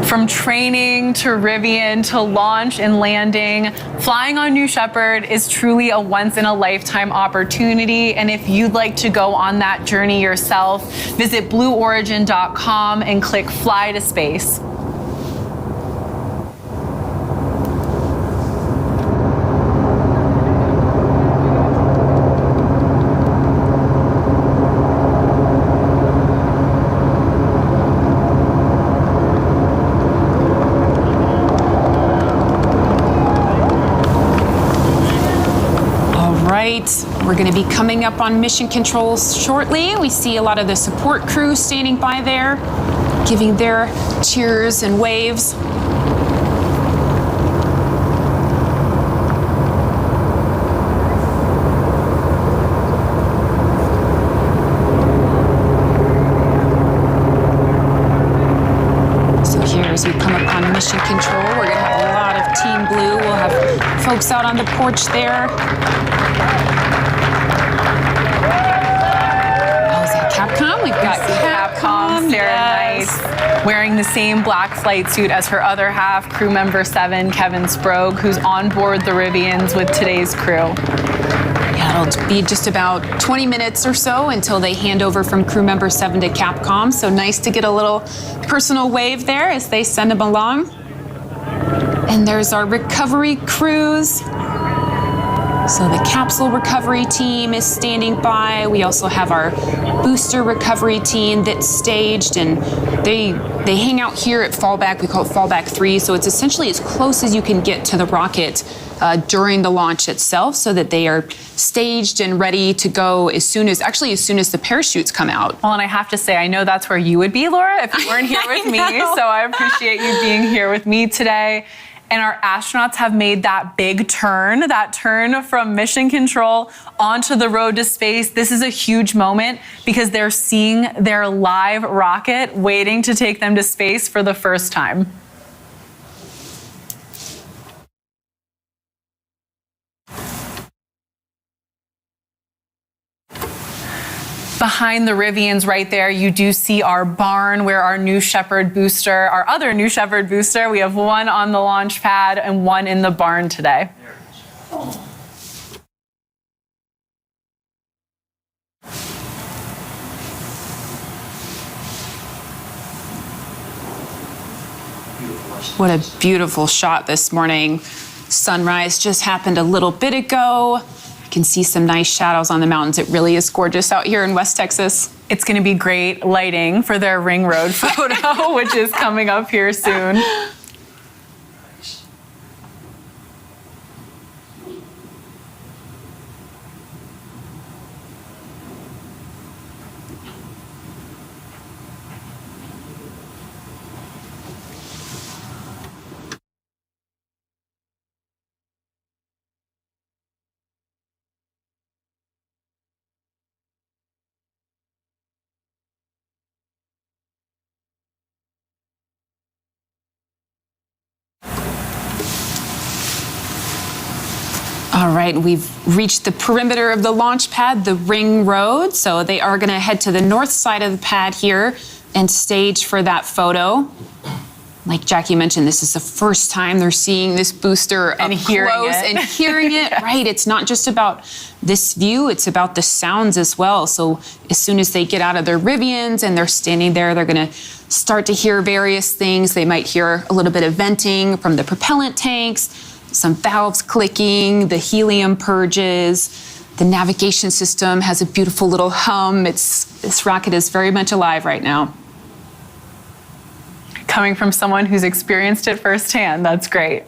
From training to Rivian to launch and landing, flying on New Shepard is truly a once-in-a-lifetime opportunity. And if you'd like to go on that journey yourself, visit blueorigin.com and click Fly to Space. We're going to be coming up on Mission Control shortly. We see a lot of the support crew standing by there, giving their cheers and waves. So here, as we come up on Mission Control, we're going to have a lot of Team Blue. We'll have folks out on the porch there. Capcom, we've got Capcom, Sarah yes. Nice, wearing the same black flight suit as her other half, crew member 7, Kevin Sprague, who's on board the Rivians with today's crew. Yeah, it'll be just about 20 minutes or so until they hand over from crew member 7 to Capcom. So nice to get a little personal wave there as they send them along. And there's our recovery crews. So the capsule recovery team is standing by. We also have our booster recovery team that's staged, and they hang out here at fallback. We call it fallback 3. So it's essentially as close as you can get to the rocket during the launch itself, so that they are staged and ready to go as soon as the parachutes come out. Well, and I have to say, I know that's where you would be, Laura, if you weren't here with me. So I appreciate you being here with me today. And our astronauts have made that big turn, from Mission Control onto the road to space. This is a huge moment because they're seeing their live rocket waiting to take them to space for the first time. Behind the Rivians right there, you do see our barn where our New Shepard booster, our other New Shepard booster, we have one on the launch pad and one in the barn today. What a beautiful shot this morning. Sunrise just happened a little bit ago. You can see some nice shadows on the mountains. It really is gorgeous out here in West Texas. It's going to be great lighting for their ring road photo, which is coming up here soon. All right, we've reached the perimeter of the launch pad, the ring road. So they are going to head to the north side of the pad here and stage for that photo. Like Jackie mentioned, this is the first time they're seeing this booster up close and hearing it. Right, it's not just about this view, it's about the sounds as well. So as soon as they get out of their Rivians and they're standing there, they're going to start to hear various things. They might hear a little bit of venting from the propellant tanks, some valves clicking, the helium purges. The navigation system has a beautiful little hum. This rocket is very much alive right now. Coming from someone who's experienced it firsthand, that's great.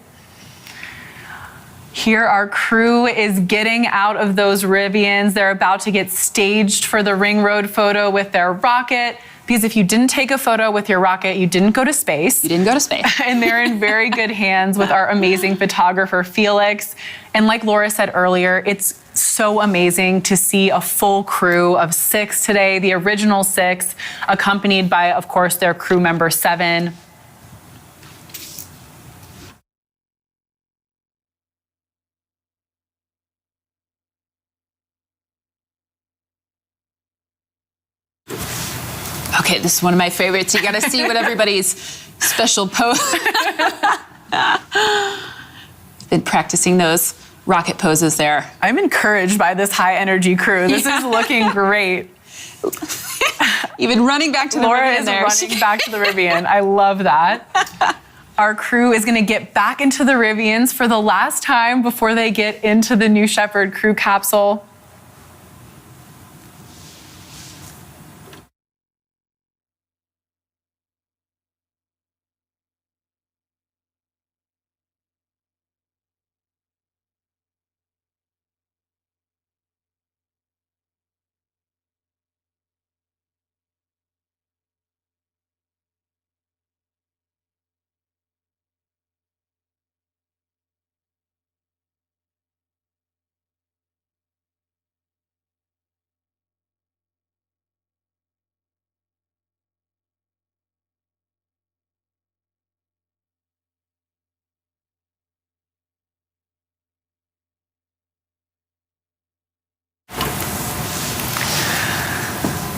Here our crew is getting out of those Rivians. They're about to get staged for the ring road photo with their rocket. Because if you didn't take a photo with your rocket, you didn't go to space. You didn't go to space. And they're in very good hands with our amazing photographer, Felix. And like Laura said earlier, it's so amazing to see a full crew of 6 today, the original 6, accompanied by, of course, their crew member 7. Okay, this is one of my favorites. You gotta see what everybody's special pose. Been practicing those rocket poses there. I'm encouraged by this high energy crew. This is looking great. Even running back to the Laura Rivian is there. running back to the Rivian. I love that. Our crew is gonna get back into the Rivians for the last time before they get into the New Shepard crew capsule.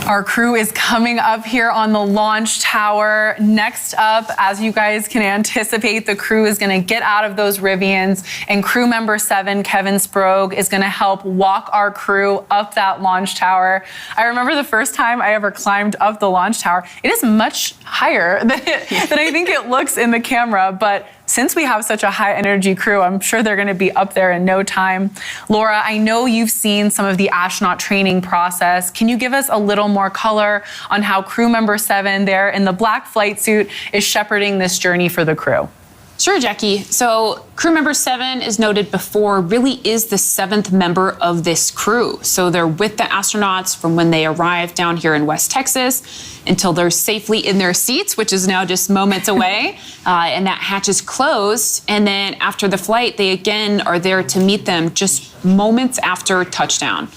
Our crew is coming up here on the launch tower. Next up, as you guys can anticipate, the crew is gonna get out of those Rivians, and crew member 7, Kevin Sprague, is gonna help walk our crew up that launch tower. I remember the first time I ever climbed up the launch tower. It is much higher than I think it looks in the camera, but since we have such a high energy crew, I'm sure they're gonna be up there in no time. Laura, I know you've seen some of the astronaut training process. Can you give us a little more color on how crew member 7 there in the black flight suit is shepherding this journey for the crew? Sure, Jackie. So crew member 7, as noted before, really is the 7th member of this crew. So they're with the astronauts from when they arrive down here in West Texas until they're safely in their seats, which is now just moments away. And that hatch is closed. And then after the flight, they again are there to meet them just moments after touchdown.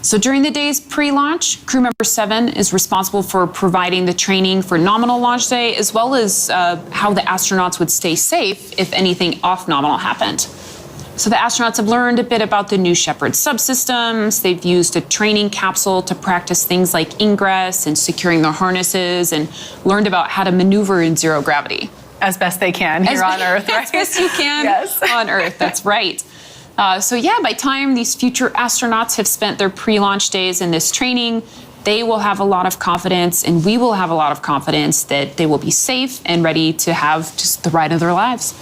So during the day's pre-launch, crew member 7 is responsible for providing the training for nominal launch day, as well as how the astronauts would stay safe if anything off-nominal happened. So the astronauts have learned a bit about the New Shepard subsystems. They've used a training capsule to practice things like Ingress and securing their harnesses, and learned about how to maneuver in zero gravity. As best they can here on Earth, right? As best you can Yes. on Earth, that's right. So yeah, by time these future astronauts have spent their pre-launch days in this training, they will have a lot of confidence, and we will have a lot of confidence that they will be safe and ready to have just the ride of their lives.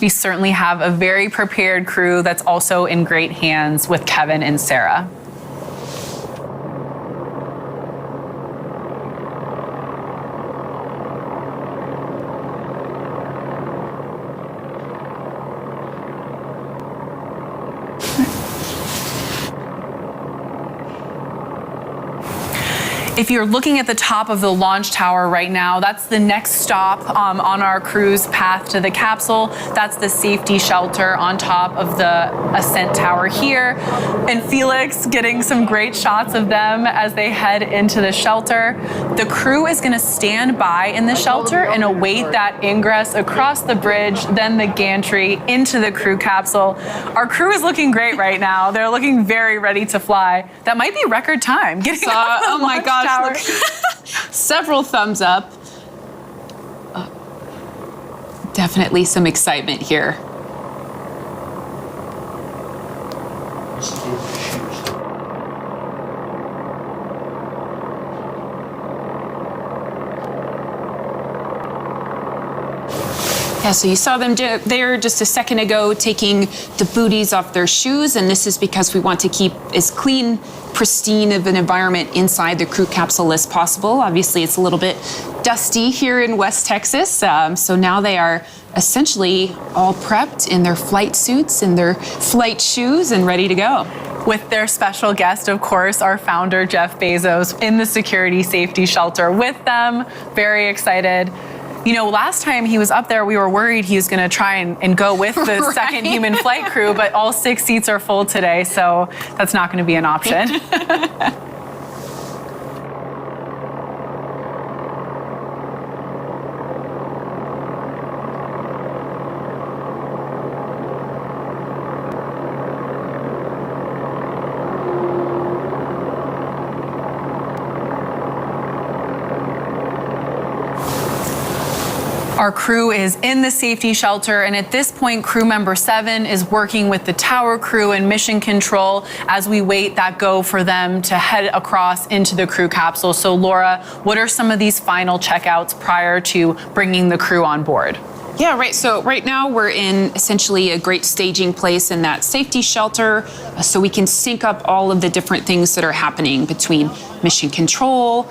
We certainly have a very prepared crew that's also in great hands with Kevin and Sarah. If you're looking at the top of the launch tower right now, that's the next stop on our crew's path to the capsule. That's the safety shelter on top of the ascent tower here. And Felix getting some great shots of them as they head into the shelter. The crew is gonna stand by in the shelter and await that ingress across the bridge, then the gantry into the crew capsule. Our crew is looking great right now. They're looking very ready to fly. That might be record time. Getting out of the Oh my launch gosh, tower. look. Several thumbs up. Definitely some excitement here. Yeah, so you saw them there just a second ago taking the booties off their shoes, and this is because we want to keep as clean, pristine of an environment inside the crew capsule as possible. Obviously, it's a little bit dusty here in West Texas, so now they are essentially all prepped in their flight suits and their flight shoes and ready to go. With their special guest, of course, our founder, Jeff Bezos, in the security safety shelter with them. Very excited. You know, last time he was up there, we were worried he was going to try and go with the Right. second human flight crew, but all 6 seats are full today, so that's not going to be an option. Our crew is in the safety shelter, and at this point, crew member 7 is working with the tower crew and mission control as we wait that go for them to head across into the crew capsule. So Laura, what are some of these final checkouts prior to bringing the crew on board? Yeah, right. So right now we're in essentially a great staging place in that safety shelter, so we can sync up all of the different things that are happening between mission control,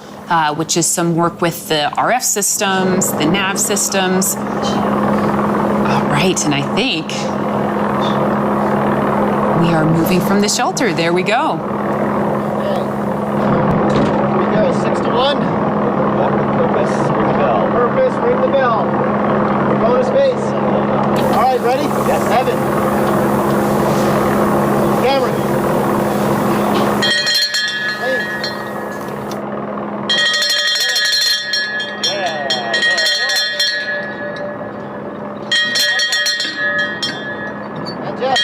which is some work with the RF systems, the nav systems. All right, and I think we are moving from the shelter. There we go. Here we go, 6 to 1. Purpose, ring the bell. Purpose, ring the bell. We're going to space. All right, ready? Yes. 7. Cameron. Lane. And Jeff.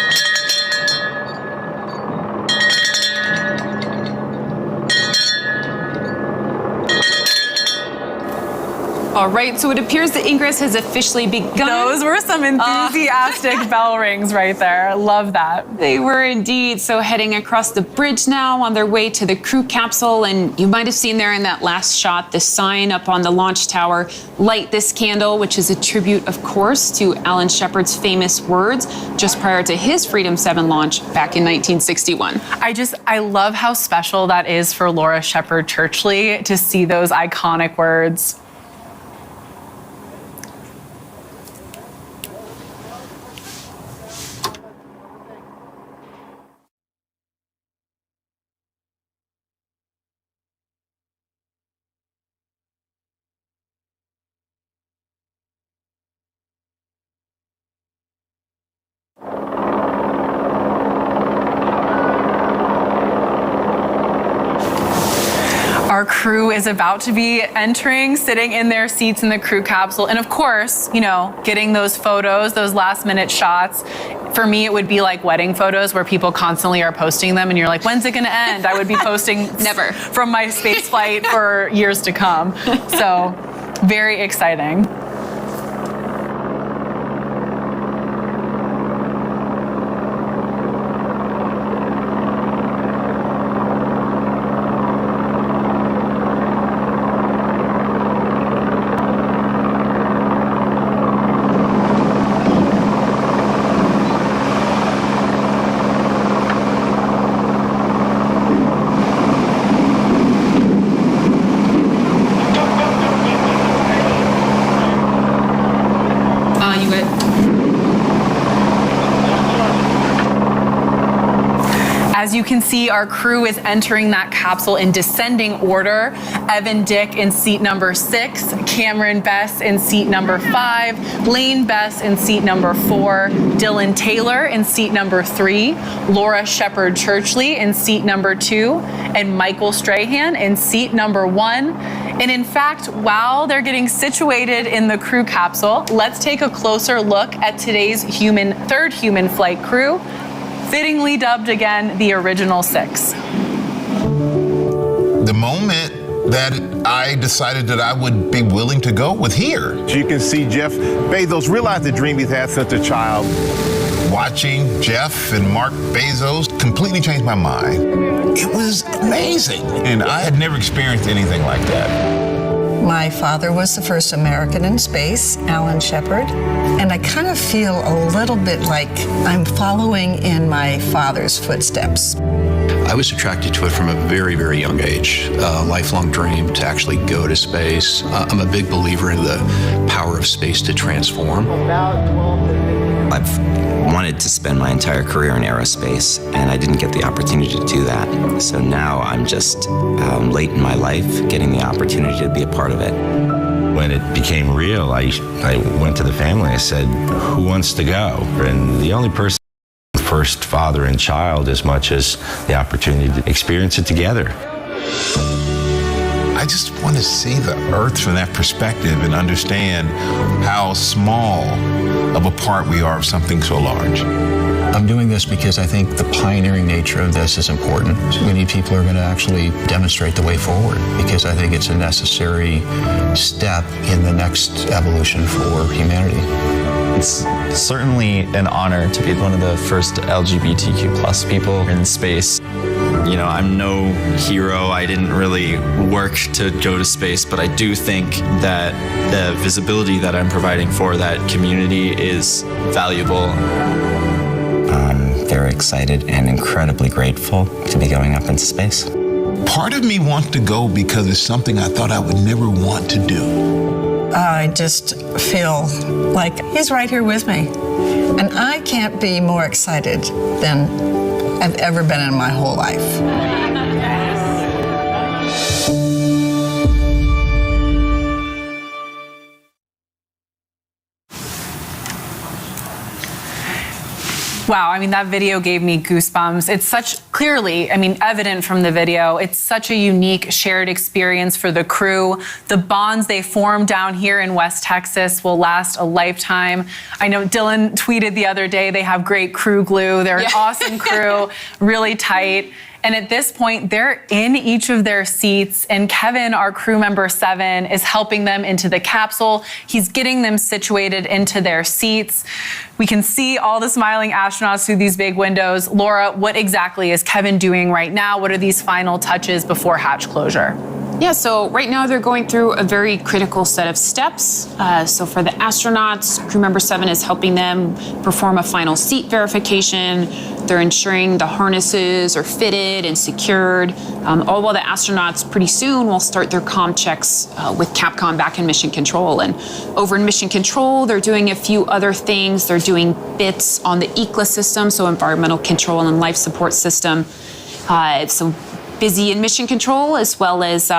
All right, so it appears the Ingress has officially begun. Those were some enthusiastic bell rings right there. Love that. They were indeed. So heading across the bridge now on their way to the crew capsule, and you might have seen there in that last shot the sign up on the launch tower, "Light this candle," which is a tribute, of course, to Alan Shepard's famous words just prior to his Freedom 7 launch back in 1961. I love how special that is for Laura Shepard Churchley to see those iconic words. Our crew is about to be entering, sitting in their seats in the crew capsule. And of course, you know, getting those photos, those last minute shots. For me, it would be like wedding photos where people constantly are posting them and you're like, when's it gonna end? I would be posting Never from my space flight for years to come. So very exciting. As you can see, our crew is entering that capsule in descending order. Evan Dick in seat number 6, Cameron Bess in seat number 5, Lane Bess in seat number 4, Dylan Taylor in seat number 3, Laura Shepard Churchley in seat number 2, and Michael Strahan in seat number 1. And in fact, while they're getting situated in the crew capsule, let's take a closer look at today's third human flight crew, fittingly dubbed again the Original 6. The moment that I decided that I would be willing to go was here. You can see Jeff Bezos realize the dream he's had since a child. Watching Jeff and Mark Bezos completely changed my mind. It was amazing. And I had never experienced anything like that. My father was the first American in space, Alan Shepard, and I kind of feel a little bit like I'm following in my father's footsteps. I was attracted to it from a very, very young age. A lifelong dream to actually go to space. I'm a big believer in the power of space to transform. I've wanted to spend my entire career in aerospace, and I didn't get the opportunity to do that. So now I'm just late in my life getting the opportunity to be a part of it. When it became real, I went to the family. I said, who wants to go? And the only person, first father and child, as much as the opportunity to experience it together. I just want to see the Earth from that perspective and understand how small of a part we are of something so large. I'm doing this because I think the pioneering nature of this is important. We need people who are going to actually demonstrate the way forward, because I think it's a necessary step in the next evolution for humanity. It's certainly an honor to be one of the first LGBTQ plus people in space. You know, I'm no hero. I didn't really work to go to space, but I do think that the visibility that I'm providing for that community is valuable. I'm very excited and incredibly grateful to be going up into space. Part of me wants to go because it's something I thought I would never want to do. I just feel like he's right here with me. And I can't be more excited than I've ever been in my whole life. Wow, I mean, that video gave me goosebumps. It's such clearly, I mean, evident from the video, it's such a unique shared experience for the crew. The bonds they form down here in West Texas will last a lifetime. I know Dylan tweeted the other day, they have great crew glue. They're an awesome crew, really tight. And at this point, they're in each of their seats, and Kevin, our crew member 7, is helping them into the capsule. He's getting them situated into their seats. We can see all the smiling astronauts through these big windows. Laura, what exactly is Kevin doing right now? What are these final touches before hatch closure? Yeah, so right now they're going through a very critical set of steps. So for the astronauts, crew member 7 is helping them perform a final seat verification. They're ensuring the harnesses are fitted and secured, all while the astronauts pretty soon will start their comm checks with Capcom back in mission control. And over in mission control, they're doing a few other things. They're doing bits on the ECLA system, so environmental control and life support system. So busy in mission control, as well as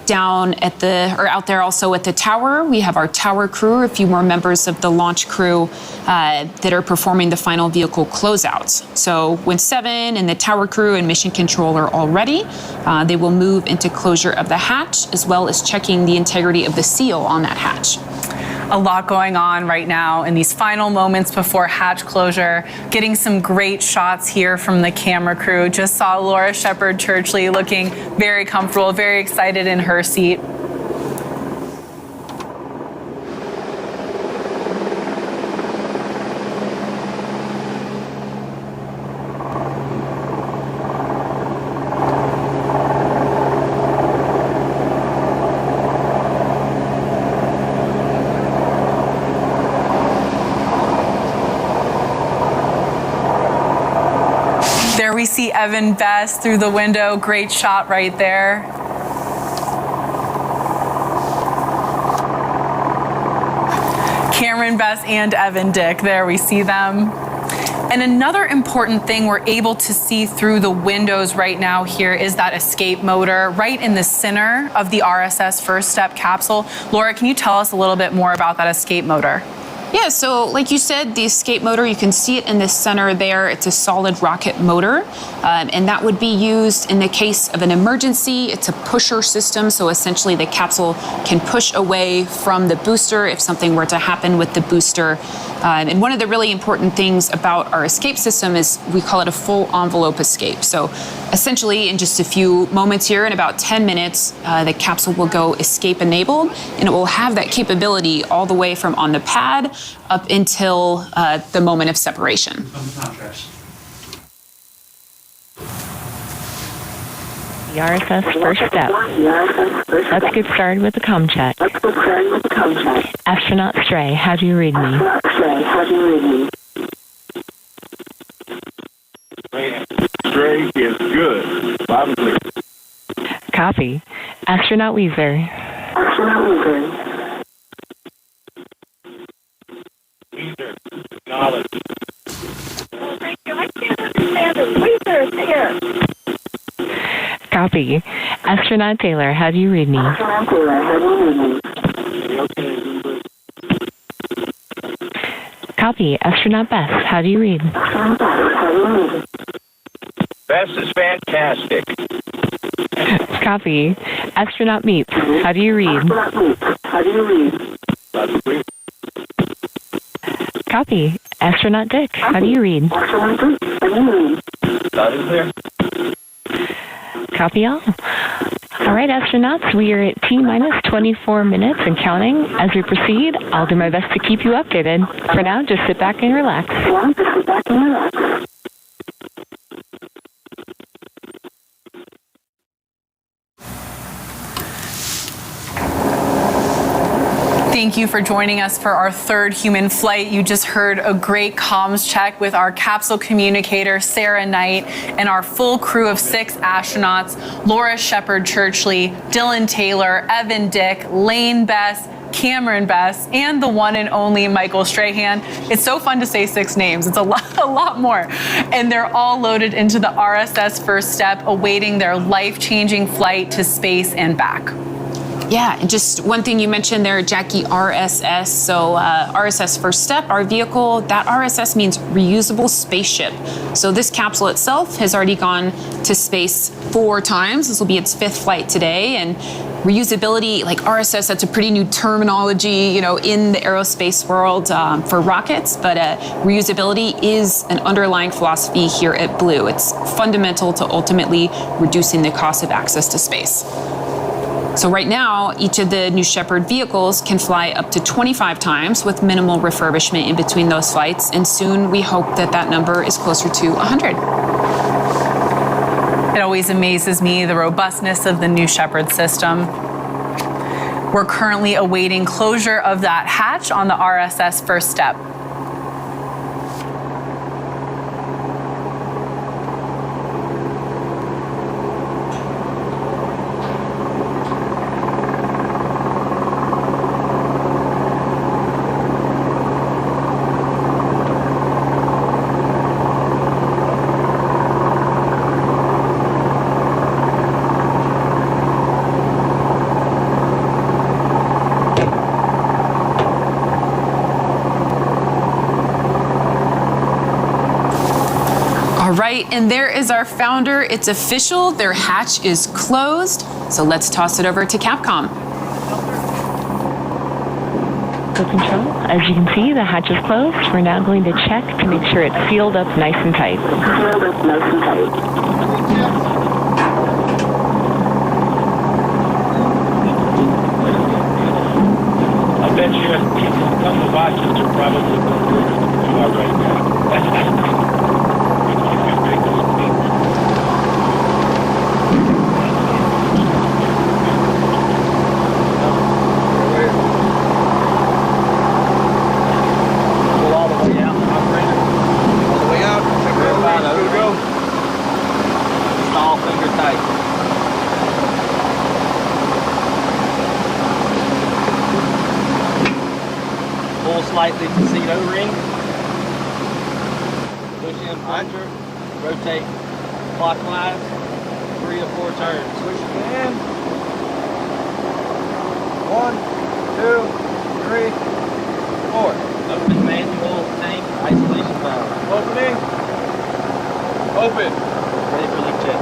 down at out there also at the tower. We have our tower crew, a few more members of the launch crew that are performing the final vehicle closeouts. So when 7 and the tower crew and mission control are all ready, they will move into closure of the hatch, as well as checking the integrity of the seal on that hatch. A lot going on right now in these final moments before hatch closure. Getting some great shots here from the camera crew. Just saw Laura Shepard Churchley looking very comfortable, very excited in her seat. There we see Evan Bess through the window. Great shot right there. Cameron Bess and Evan Dick, there we see them. And another important thing we're able to see through the windows right now here is that escape motor right in the center of the RSS First Step capsule. Laura, can you tell us a little bit more about that escape motor? Yeah, so like you said, the escape motor, you can see it in the center there. It's a solid rocket motor, and that would be used in the case of an emergency. It's a pusher system, so essentially the capsule can push away from the booster if something were to happen with the booster. And one of the really important things about our escape system is we call it a full envelope escape. So essentially, in just a few moments here, in about 10 minutes, the capsule will go escape enabled, and it will have that capability all the way from on the pad up until the moment of separation. The RSS first step. Let's get started with the comm check. Astronaut Stray, how do you read me? Stray is good. Loud and clear. Copy. Astronaut Weezer. Weezer, knowledge. I can't understand it. Weezer is here. Copy. Astronaut Taylor, how do you read me? Copy. Astronaut Bess, how do you read? Bess is fantastic. Copy. Astronaut Meeps, how do you read? Copy. Astronaut Dick, how do you read? Loud and clear. Copy all. All right, astronauts, we are at T-minus 24 minutes and counting. As we proceed, I'll do my best to keep you updated. For now, just sit back and relax. Thank you for joining us for our third human flight. You just heard a great comms check with our capsule communicator, Sarah Knight, and our full crew of 6 astronauts, Laura Shepard Churchley, Dylan Taylor, Evan Dick, Lane Bess, Cameron Bess, and the one and only Michael Strahan. It's so fun to say 6 names. It's a lot more. And they're all loaded into the RSS First Step, awaiting their life-changing flight to space and back. Yeah, and just one thing you mentioned there, Jackie, RSS. So RSS First Step, our vehicle, that RSS means reusable spaceship. So this capsule itself has already gone to space 4 times. This will be its 5th flight today. And reusability, like RSS, that's a pretty new terminology, in the aerospace world for rockets. But reusability is an underlying philosophy here at Blue. It's fundamental to ultimately reducing the cost of access to space. So right now, each of the New Shepard vehicles can fly up to 25 times with minimal refurbishment in between those flights. And soon we hope that number is closer to 100. It always amazes me, the robustness of the New Shepard system. We're currently awaiting closure of that hatch on the RSS First Step. And there is our founder. It's official. Their hatch is closed. So let's toss it over to Capcom. Go control. As you can see, the hatch is closed. We're now going to check to make sure it's sealed up nice and tight. I bet you a couple of watches are probably right now. Slightly to seat O-ring. Push in plunger. Rotate clockwise. 3 or 4 turns. Push it in. 1, 2, 3, 4. Open manual tank isolation valve. Opening. Open. Ready for lift check.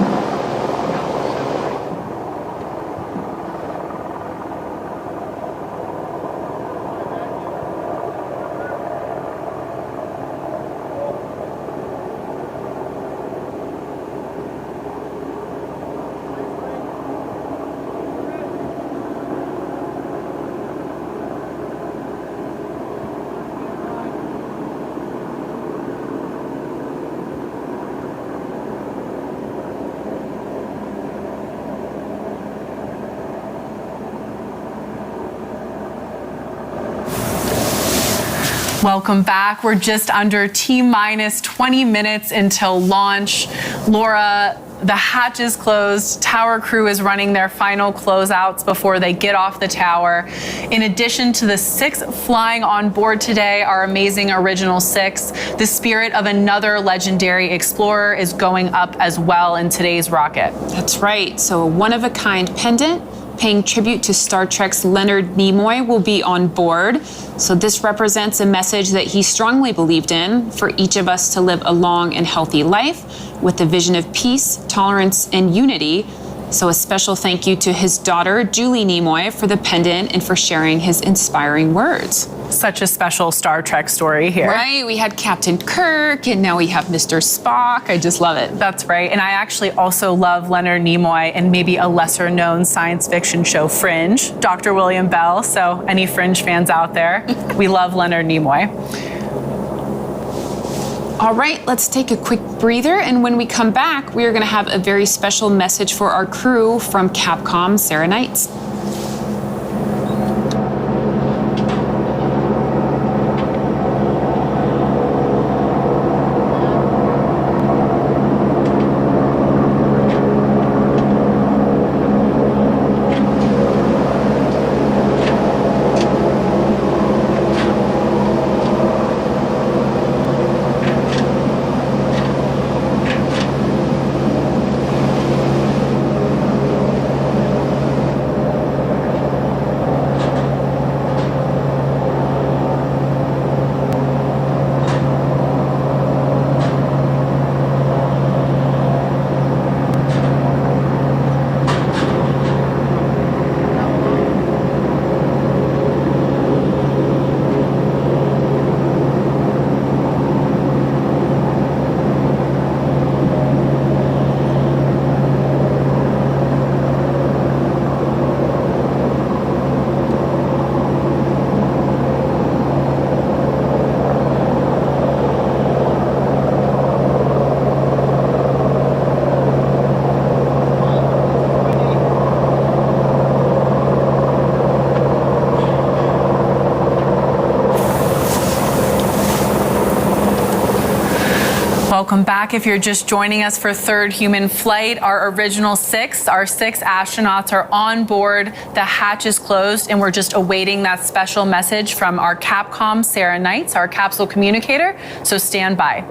Welcome back. We're just under T-minus 20 minutes until launch. Laura, the hatch is closed. Tower crew is running their final closeouts before they get off the tower. In addition to the 6 flying on board today, our amazing original 6, the spirit of another legendary explorer is going up as well in today's rocket. That's right. So a one-of-a-kind pendant paying tribute to Star Trek's Leonard Nimoy will be on board. So this represents a message that he strongly believed in for each of us to live a long and healthy life with a vision of peace, tolerance, and unity. So a special thank you to his daughter, Julie Nimoy, for the pendant and for sharing his inspiring words. Such a special Star Trek story here. Right, we had Captain Kirk, and now we have Mr. Spock. I just love it. That's right, and I actually also love Leonard Nimoy and maybe a lesser-known science fiction show, Fringe, Dr. William Bell, so any Fringe fans out there, we love Leonard Nimoy. All right, let's take a quick breather, and when we come back, we are going to have a very special message for our crew from Capcom Sarah Knights. Welcome back. If you're just joining us for third human flight, our original 6, our 6 astronauts are on board. The hatch is closed, and we're just awaiting that special message from our Capcom Sarah Knights, our capsule communicator. So stand by.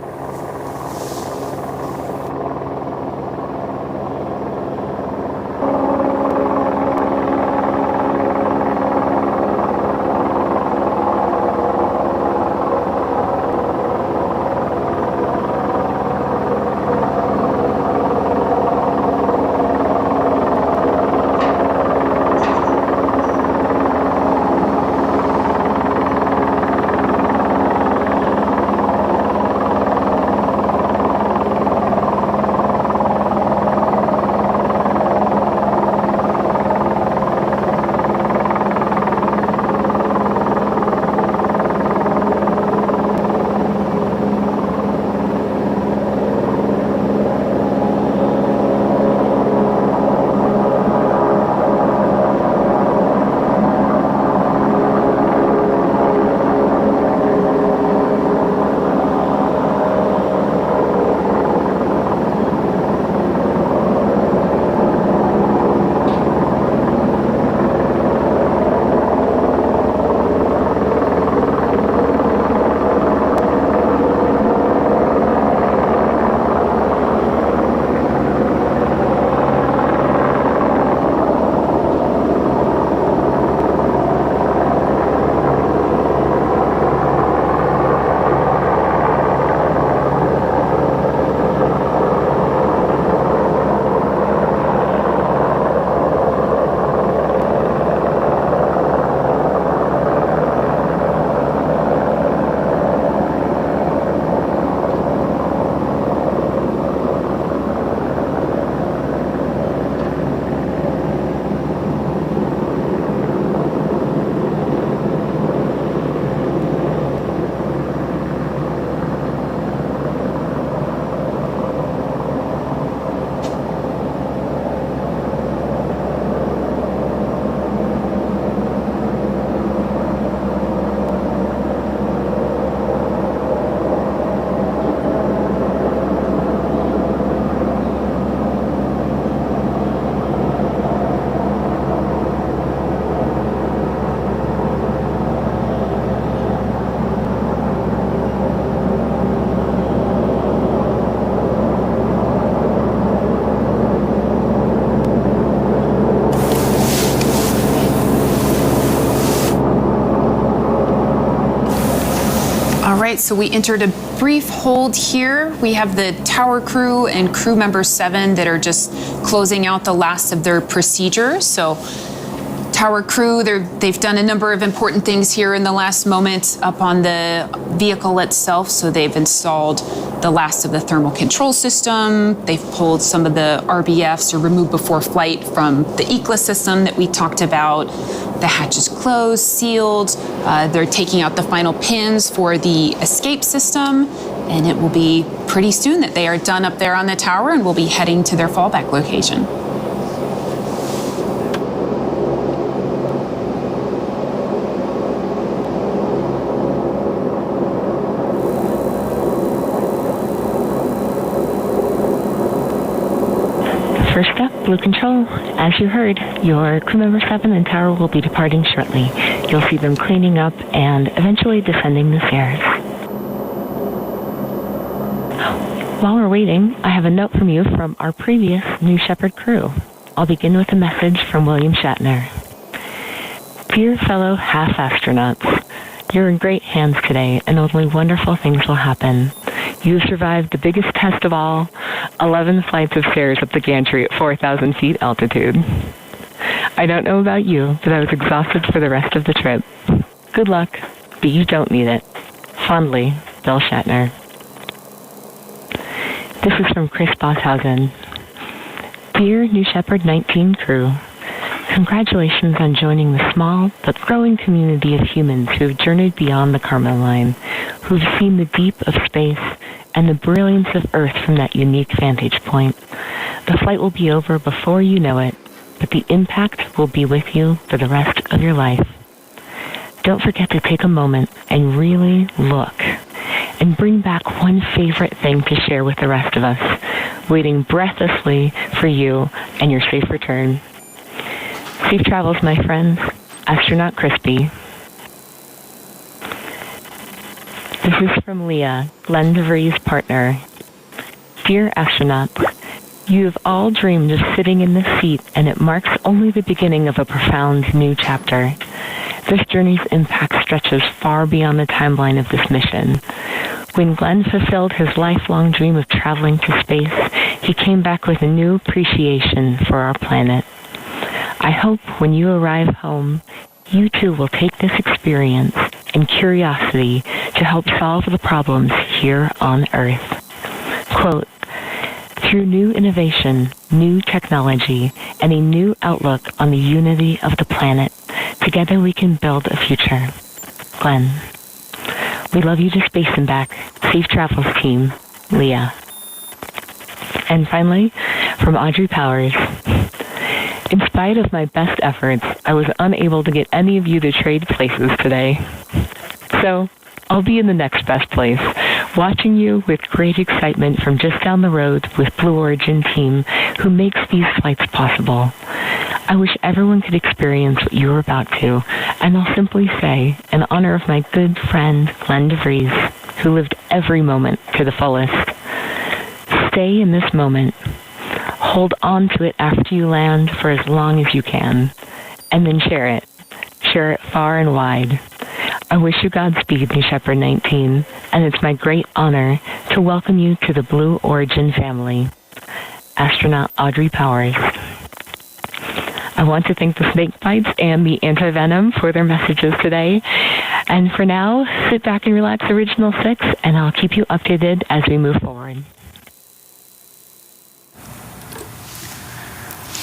right, so we entered a brief hold here. We have the tower crew and crew member 7 that are just closing out the last of their procedures. So tower crew, they've done a number of important things here in the last moment up on the vehicle itself. So they've installed the last of the thermal control system. They've pulled some of the RBFs, or removed before flight, from the ECLA system that we talked about. The hatch is closed, sealed. They're taking out the final pins for the escape system, and it will be pretty soon that they are done up there on the tower and will be heading to their fallback location. First up, Blue Control. As you heard, your crew member 7 and tower will be departing shortly. You'll see them cleaning up and eventually descending the stairs. While we're waiting, I have a note from you from our previous New Shepard crew. I'll begin with a message from William Shatner. Dear fellow half-astronauts, you're in great hands today, and only wonderful things will happen. You've survived the biggest test of all, 11 flights of stairs up the gantry at 4,000 feet altitude. I don't know about you, but I was exhausted for the rest of the trip. Good luck, but you don't need it. Fondly, Bill Shatner. This is from Chris Bosshausen. Dear New Shepard 19 crew, congratulations on joining the small but growing community of humans who have journeyed beyond the Kármán line, who've seen the deep of space and the brilliance of Earth from that unique vantage point. The flight will be over before you know it, but the impact will be with you for the rest of your life. Don't forget to take a moment and really look, and bring back one favorite thing to share with the rest of us, waiting breathlessly for you and your safe return. Safe travels, my friends. Astronaut Crispy. This is from Leah, Glenn DeVries' partner. Dear astronauts, you have all dreamed of sitting in this seat, and it marks only the beginning of a profound new chapter. This journey's impact stretches far beyond the timeline of this mission. When Glenn fulfilled his lifelong dream of traveling to space, he came back with a new appreciation for our planet. I hope when you arrive home, you too will take this experience and curiosity to help solve the problems here on Earth. Quote, through new innovation, new technology, and a new outlook on the unity of the planet, together we can build a future. Glenn. We love you to space and back. Safe travels, team. Leah. And finally, from Audrey Powers. In spite of my best efforts, I was unable to get any of you to trade places today. So, I'll be in the next best place, watching you with great excitement from just down the road with Blue Origin team who makes these flights possible. I wish everyone could experience what you're about to, and I'll simply say, in honor of my good friend Glenn DeVries, who lived every moment to the fullest, stay in this moment. Hold on to it after you land for as long as you can, and then share it. Share it far and wide. I wish you Godspeed, New Shepard 19, and it's my great honor to welcome you to the Blue Origin family. Astronaut Audrey Powers. I want to thank the snake bites and the anti-venom for their messages today. And for now, sit back and relax, Original 6, and I'll keep you updated as we move forward.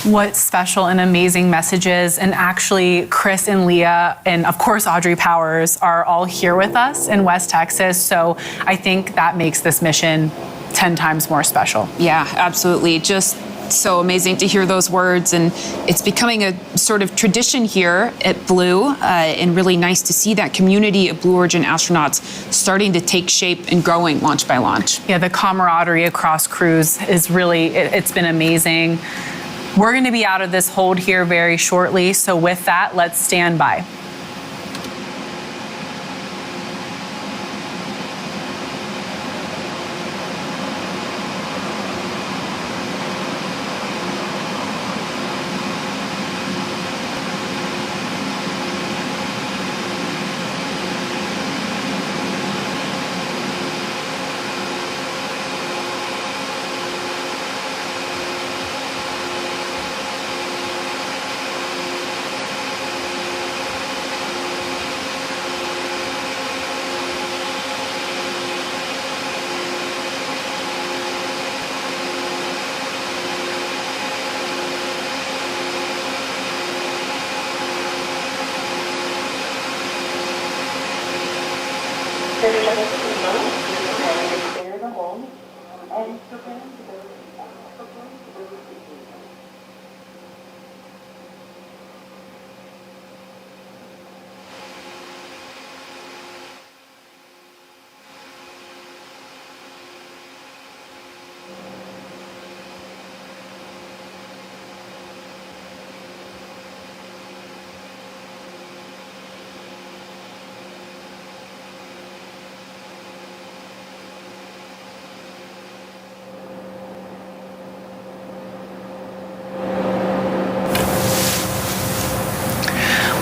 What special and amazing messages. And actually, Chris and Leah, and of course, Audrey Powers, are all here with us in West Texas. So I think that makes this mission 10 times more special. Yeah, absolutely. Just so amazing to hear those words. And it's becoming a sort of tradition here at Blue, and really nice to see that community of Blue Origin astronauts starting to take shape and growing launch by launch. Yeah, the camaraderie across crews is really, it's been amazing. We're going to be out of this hold here very shortly, so with that, let's stand by.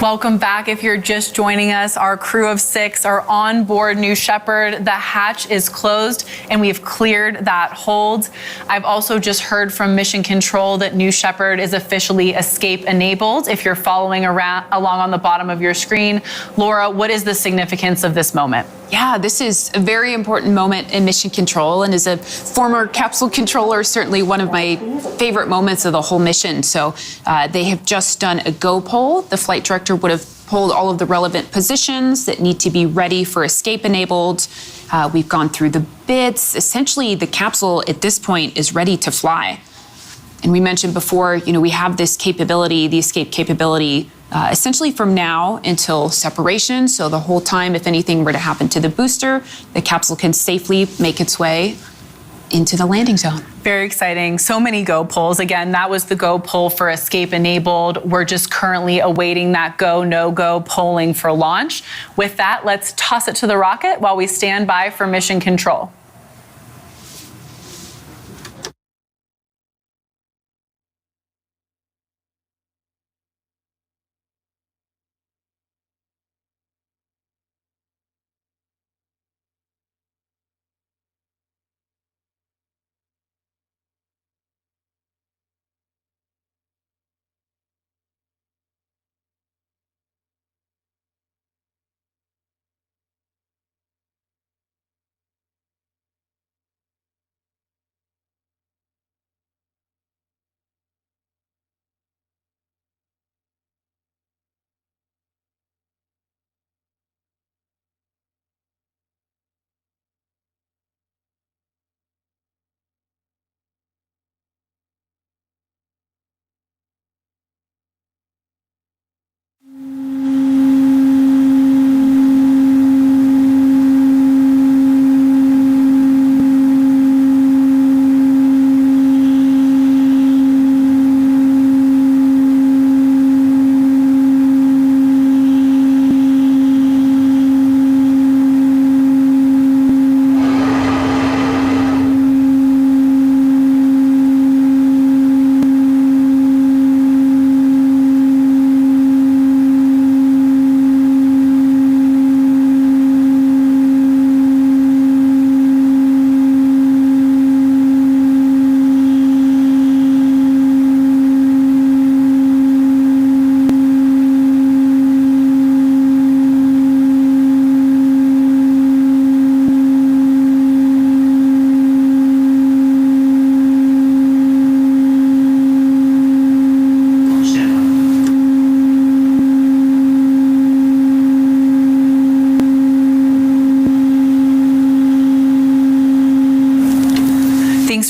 Welcome back. If you're just joining us, our crew of 6 are on board New Shepard. The hatch is closed and we've cleared that hold. I've also just heard from Mission Control that New Shepard is officially escape enabled. If you're following along on the bottom of your screen, Laura, what is the significance of this moment? Yeah, this is a very important moment in Mission Control, and as a former capsule controller, certainly one of my favorite moments of the whole mission. So they have just done a go poll. The flight director would have polled all of the relevant positions that need to be ready for escape enabled. We've gone through the bits. Essentially, the capsule at this point is ready to fly. And we mentioned before, we have this capability, the escape capability, essentially from now until separation. So the whole time, if anything were to happen to the booster, the capsule can safely make its way into the landing zone. Very exciting. So many go polls. Again, that was the go poll for escape enabled. We're just currently awaiting that go, no go polling for launch. With that, let's toss it to the rocket while we stand by for mission control.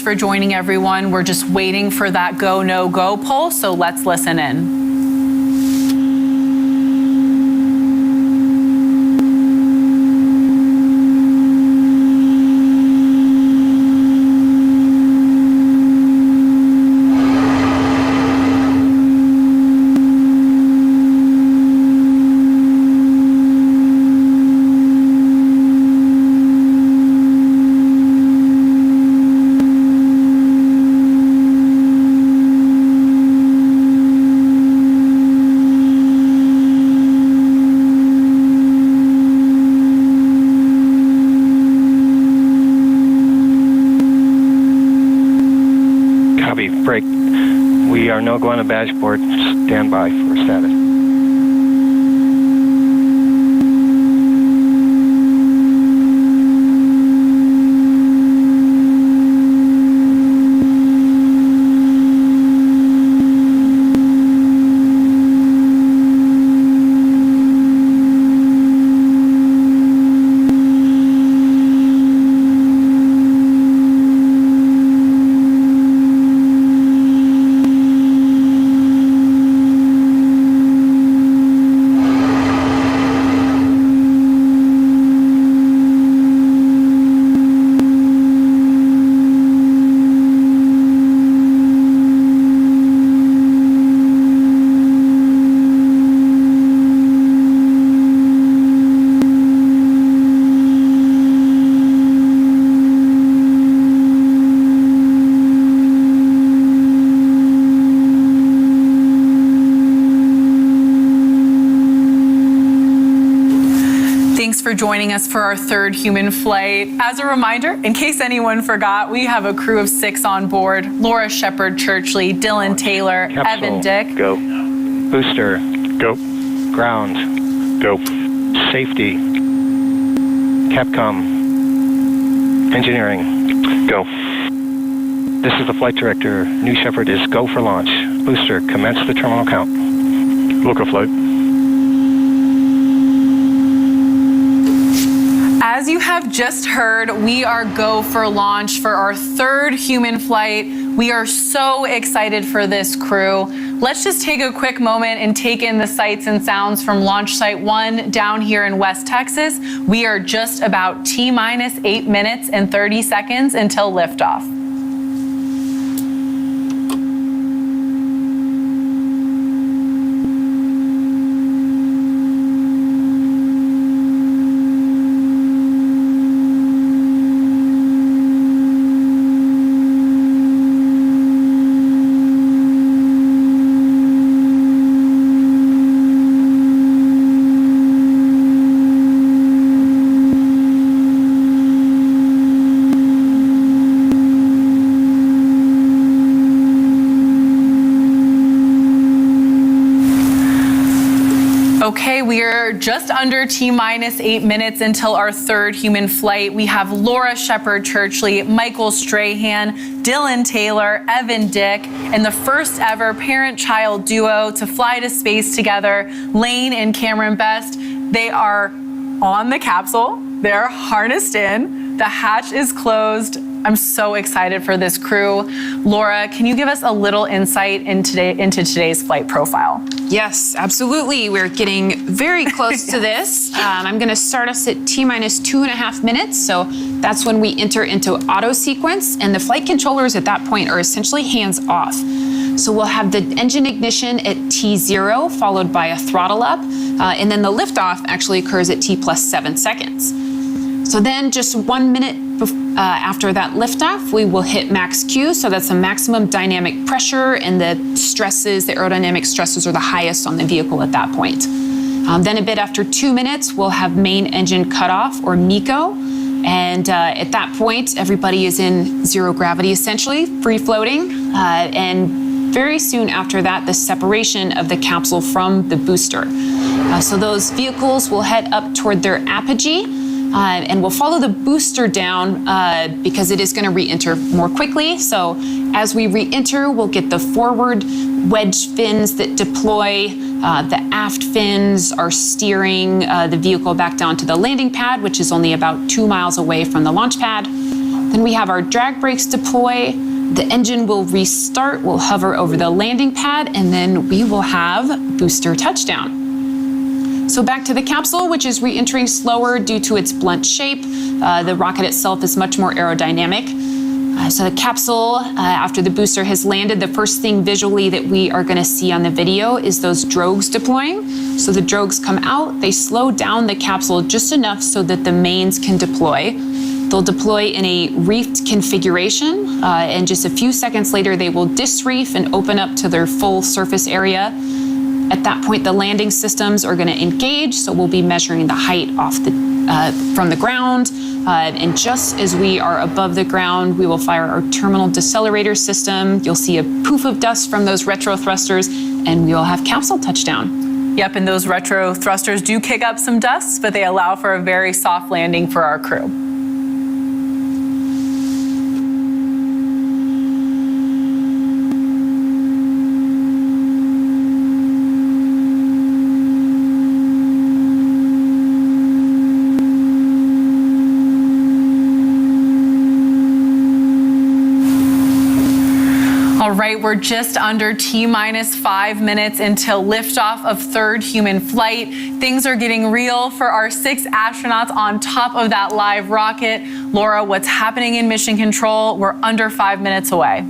For joining everyone. We're just waiting for that go, no go poll, so let's listen in. Break. We are now going to dashboard. Stand by for status. for joining us for our third human flight. As a reminder, in case anyone forgot, we have a crew of 6 on board. Laura Shepard, Churchley, Dylan Taylor, Capsule. Evan Dick. Go. Booster. Go. Ground. Go. Safety. Capcom. Engineering. Go. This is the flight director. New Shepard is go for launch. Booster, commence the terminal count. Local flight. As you have just heard, we are go for launch for our third human flight. We are so excited for this crew. Let's just take a quick moment and take in the sights and sounds from Launch Site 1 down here in West Texas. We are just about T-minus 8 minutes and 30 seconds until liftoff. Okay, we are just under T-minus 8 minutes until our third human flight. We have Laura Shepard Churchley, Michael Strahan, Dylan Taylor, Evan Dick, and the first ever parent-child duo to fly to space together, Lane and Cameron Bess. They are on the capsule. They're harnessed in. The hatch is closed. I'm so excited for this crew. Laura, can you give us a little insight into today's flight profile? Yes, absolutely. We're getting very close to this. I'm going to start us at T-minus 2.5 minutes. So that's when we enter into auto sequence, and the flight controllers at that point are essentially hands off. So we'll have the engine ignition at T0, followed by a throttle up, and then the liftoff actually occurs at T+7 seconds. So then just 1 minute after that liftoff, we will hit max Q. So that's the maximum dynamic pressure, and the stresses, the aerodynamic stresses are the highest on the vehicle at that point. Then a bit after 2 minutes, we'll have main engine cutoff, or MECO. And at that point, everybody is in zero gravity, essentially, free floating. And very soon after that, the separation of the capsule from the booster. So those vehicles will head up toward their apogee. And we'll follow the booster down because it is going to re-enter more quickly. So as we re-enter, we'll get the forward wedge fins that deploy. The aft fins are steering the vehicle back down to the landing pad, which is only about 2 miles away from the launch pad. Then we have our drag brakes deploy. The engine will restart. We'll hover over the landing pad, and then we will have booster touchdown. So back to the capsule, which is re-entering slower due to its blunt shape. The rocket itself is much more aerodynamic. So the capsule, after the booster has landed, the first thing visually that we are going to see on the video is those drogues deploying. So the drogues come out, they slow down the capsule just enough so that the mains can deploy. They'll deploy in a reefed configuration, and just a few seconds later, they will disreef and open up to their full surface area. At that point, the landing systems are going to engage, so we'll be measuring the height off from the ground. And just as we are above the ground, we will fire our terminal decelerator system. You'll see a poof of dust from those retro thrusters, and we will have capsule touchdown. Yep, and those retro thrusters do kick up some dust, but they allow for a very soft landing for our crew. All right, we're just under T-minus 5 minutes until liftoff of third human flight. Things are getting real for our 6 astronauts on top of that live rocket. Laura, what's happening in mission control? We're under 5 minutes away.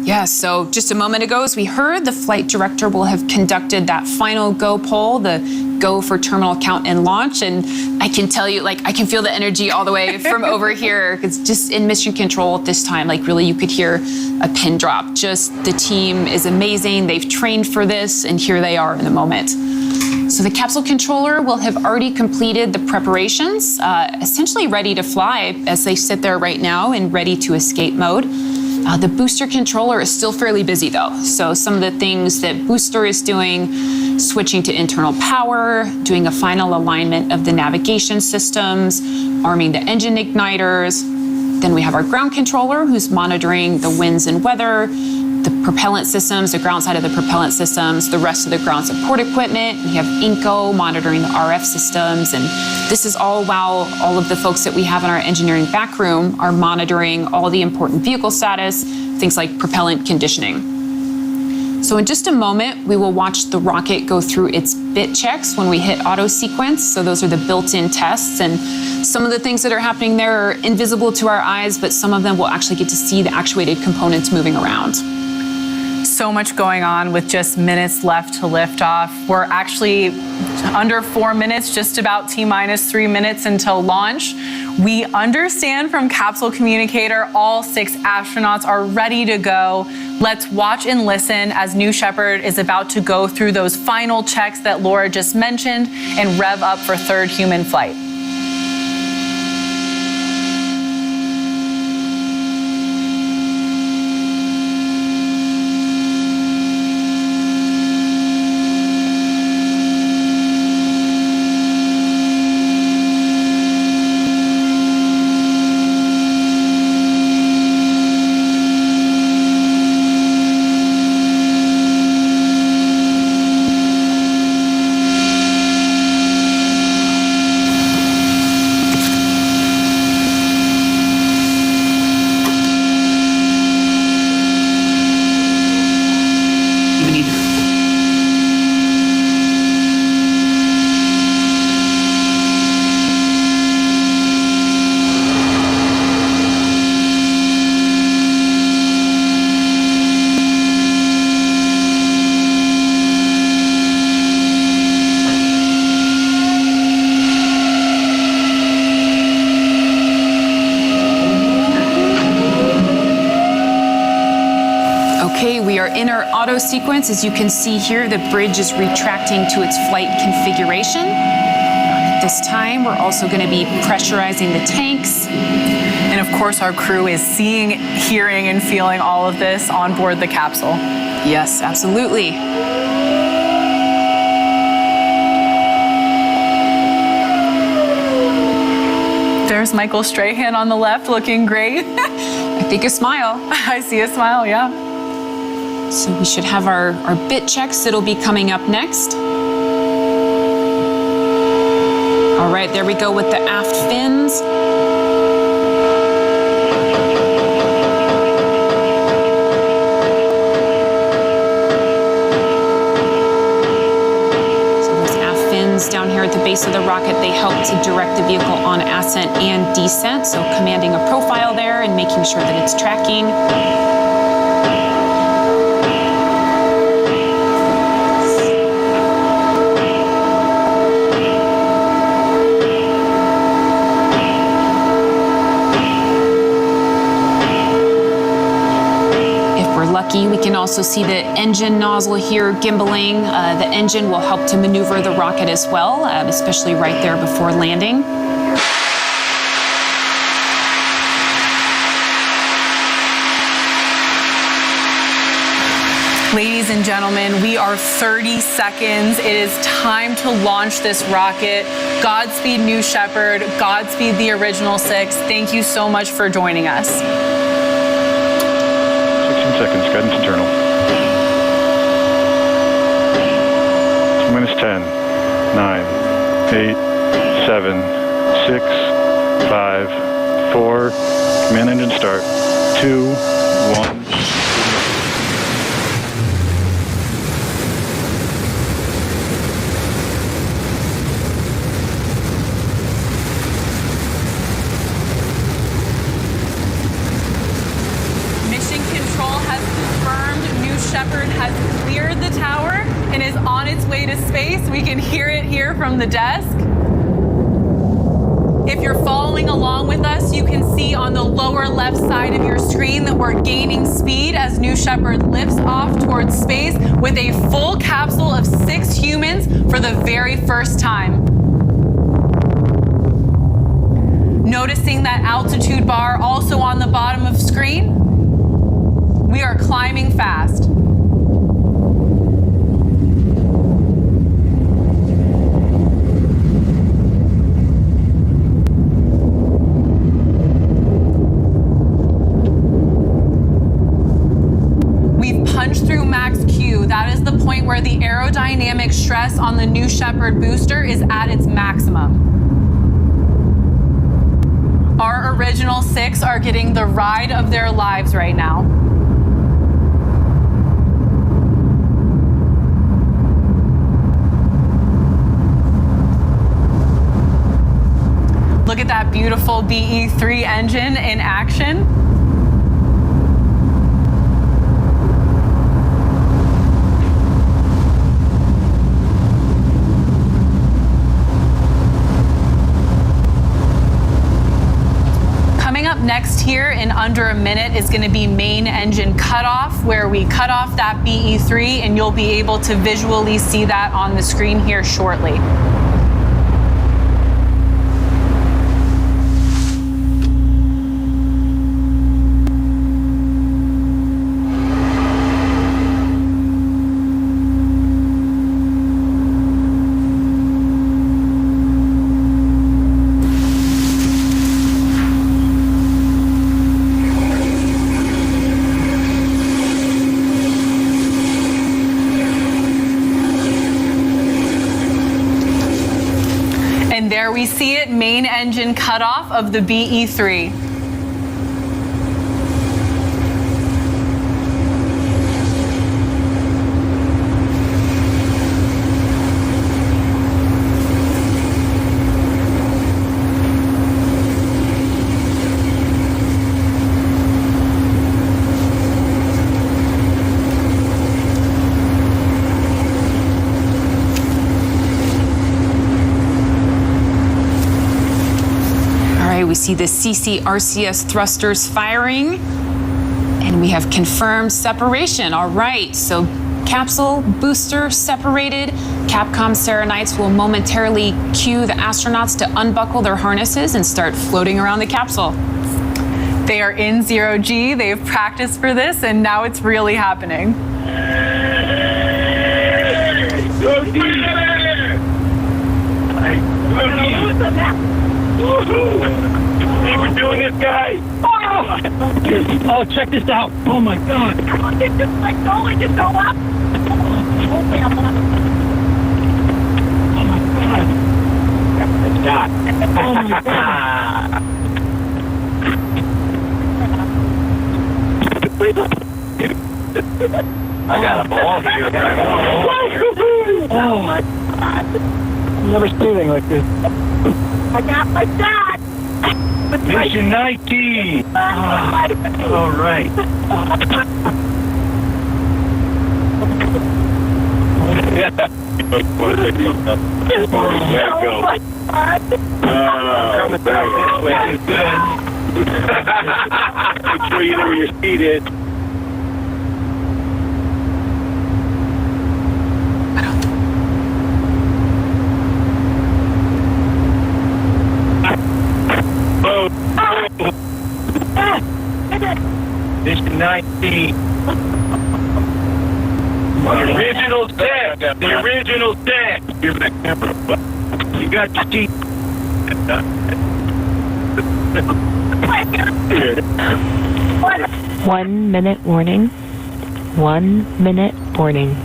Yeah, so just a moment ago, as we heard, the flight director will have conducted that final go poll, the go for terminal count and launch. And I can tell you, I can feel the energy all the way from over here. It's just in mission control at this time, really you could hear a pin drop. Just the team is amazing. They've trained for this, and here they are in the moment. So the capsule controller will have already completed the preparations, essentially ready to fly as they sit there right now in ready to escape mode. The booster controller is still fairly busy though. So some of the things that booster is doing, switching to internal power, doing a final alignment of the navigation systems, arming the engine igniters. Then we have our ground controller who's monitoring the winds and weather, the propellant systems, the ground side of the propellant systems, the rest of the ground support equipment. We have Inco monitoring the RF systems. And this is all while all of the folks that we have in our engineering back room are monitoring all the important vehicle status, things like propellant conditioning. So in just a moment, we will watch the rocket go through its bit checks when we hit auto sequence. So those are the built-in tests. And some of the things that are happening there are invisible to our eyes, but some of them we'll actually get to see the actuated components moving around. So much going on with just minutes left to lift off. We're actually under 4 minutes, just about T-minus 3 minutes until launch. We understand from capsule communicator, all 6 astronauts are ready to go. Let's watch and listen as New Shepard is about to go through those final checks that Laura just mentioned and rev up for 3rd human flight. In our auto sequence, as you can see here, the bridge is retracting to its flight configuration. At this time, we're also going to be pressurizing the tanks. And of course, our crew is seeing, hearing, and feeling all of this on board the capsule. Yes, absolutely. There's Michael Strahan on the left, looking great. I think a smile. I see a smile, yeah. So we should have our bit checks that'll be coming up next. All right, there we go with the aft fins. So those aft fins down here at the base of the rocket, they help to direct the vehicle on ascent and descent. So commanding a profile there and making sure that it's tracking. We can also see the engine nozzle here gimbaling. The engine will help to maneuver the rocket as well, especially right there before landing. Ladies and gentlemen, we are 30 seconds. It is time to launch this rocket. Godspeed, New Shepard. Godspeed, the original 6. Thank you so much for joining us. 16 seconds, guidance internal. T-minus 10, 9, 8, 7, 6, 5, 4, command engine start, 2, 1. We can hear it here from the desk. If you're following along with us, you can see on the lower left side of your screen that we're gaining speed as New Shepard lifts off towards space with a full capsule of 6 humans for the very first time. Noticing that altitude bar also on the bottom of screen, we are climbing fast. We've punched through max Q. That is the point where the aerodynamic stress on the New Shepard booster is at its maximum. Our original 6 are getting the ride of their lives right now. Look at that beautiful BE3 engine in action. Coming up next here in under a minute is going to be main engine cutoff, where we cut off that BE3, and you'll be able to visually see that on the screen here shortly. There we see it, main engine cutoff of the BE3. We see the CCRCS thrusters firing, and we have confirmed separation. All right, so capsule booster separated. Capcom Serenites will momentarily cue the astronauts to unbuckle their harnesses and start floating around the capsule. They are in 0G. They've practiced for this, and now it's really happening. Hey, we're doing this, guys! Oh, check this out! Oh my God! Come on, get this like going, just go up! Oh my God! Good shot! Oh my God! I got a ball here. Oh my God! I've never seen anything like this. I got my shot! Mission 19! All right. Coming back this way is good. Make sure you know where your seat is. Mission 19. The original set. The original set. Here's that camera. You got your seat. 1 minute warning. 1 minute warning.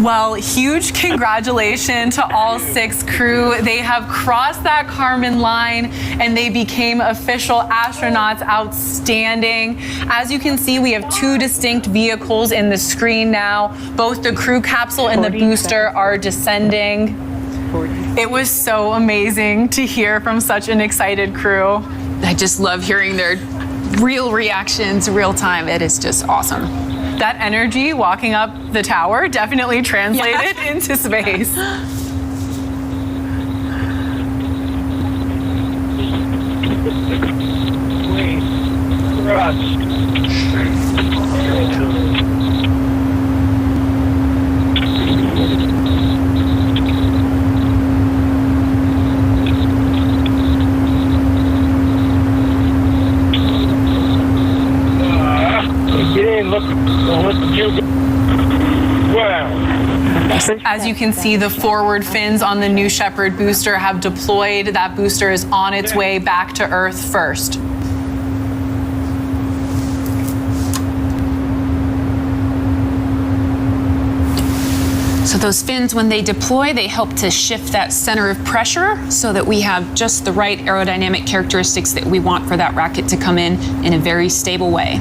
Well, huge congratulations to all 6 crew. They have crossed that Kármán line and they became official astronauts. Outstanding. As you can see, we have 2 distinct vehicles in the screen now. Both the crew capsule and the booster are descending. It was so amazing to hear from such an excited crew. I just love hearing their real reactions, real time. It is just awesome. That energy walking up the tower definitely translated into space. As you can see, the forward fins on the New Shepard booster have deployed. That booster is on its way back to Earth first. So those fins, when they deploy, they help to shift that center of pressure so that we have just the right aerodynamic characteristics that we want for that rocket to come in a very stable way.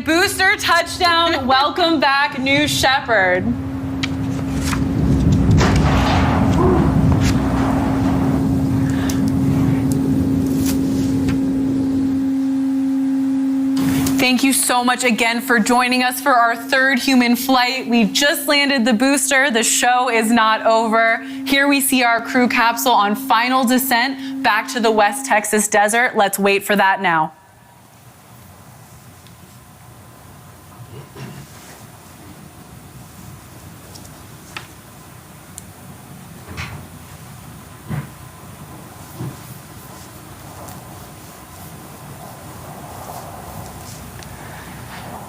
Booster touchdown. Welcome back, New Shepard. Thank you so much again for joining us for our third human flight. We just landed the booster. The show is not over. Here we see our crew capsule on final descent back to the West Texas desert. Let's wait for that now.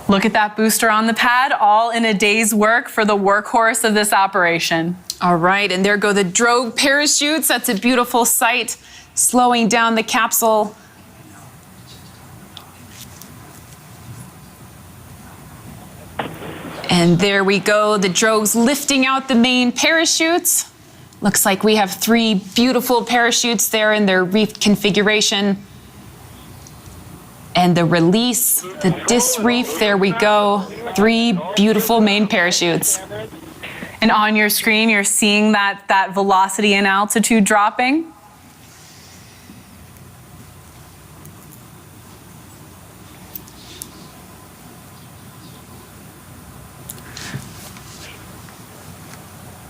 Look at that booster on the pad, all in a day's work for the workhorse of this operation. All right, and there go the drogue parachutes. That's a beautiful sight, slowing down the capsule. And there we go, the drogues lifting out the main parachutes. Looks like we have 3 beautiful parachutes there in their reef configuration. And the release, the disc reef, there we go. 3 beautiful main parachutes. And on your screen, you're seeing that velocity and altitude dropping.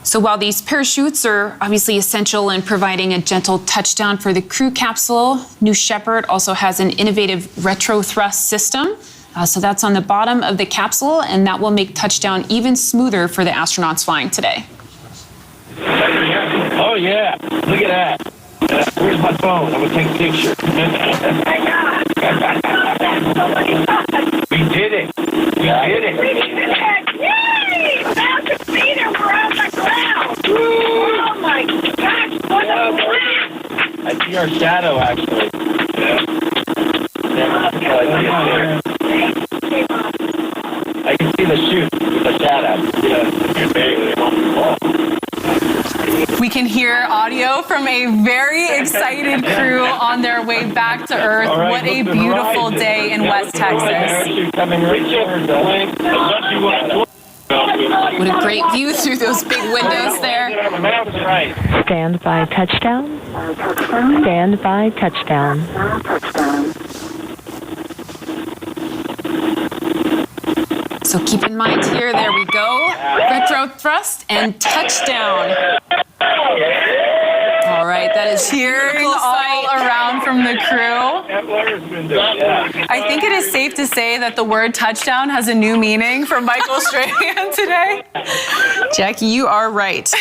So while these parachutes are obviously essential in providing a gentle touchdown for the crew capsule, New Shepard also has an innovative retro thrust system. So that's on the bottom of the capsule, and that will make touchdown even smoother for the astronauts flying today. Oh yeah, look at that. Where's my phone? I'm gonna take a picture. We did it. We did it. We did it. Yay! 1,000 feet and we're on the ground. Oh my gosh, what a blast! I see our shadow actually. I can see the chute with the shadow. We can hear audio from a very excited crew on their way back to Earth. Right, what a beautiful day in West Texas. What a great view through those big windows there. Stand by touchdown. Stand by touchdown. So keep in mind here, there we go. Retro thrust and touchdown. All right, that is cheering all around from the crew. I think it is safe to say that the word touchdown has a new meaning for Michael Strahan today. Jackie, you are right.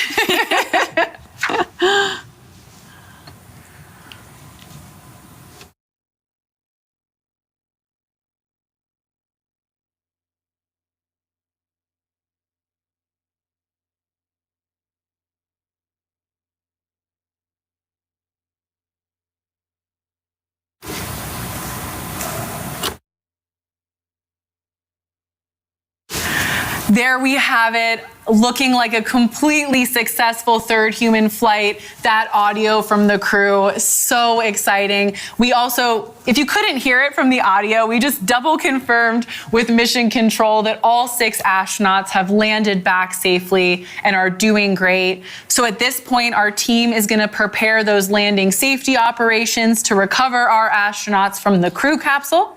There we have it, looking like a completely successful third human flight. That audio from the crew, so exciting. We also, if you couldn't hear it from the audio, we just double confirmed with mission control that all 6 astronauts have landed back safely and are doing great. So at this point, our team is going to prepare those landing safety operations to recover our astronauts from the crew capsule.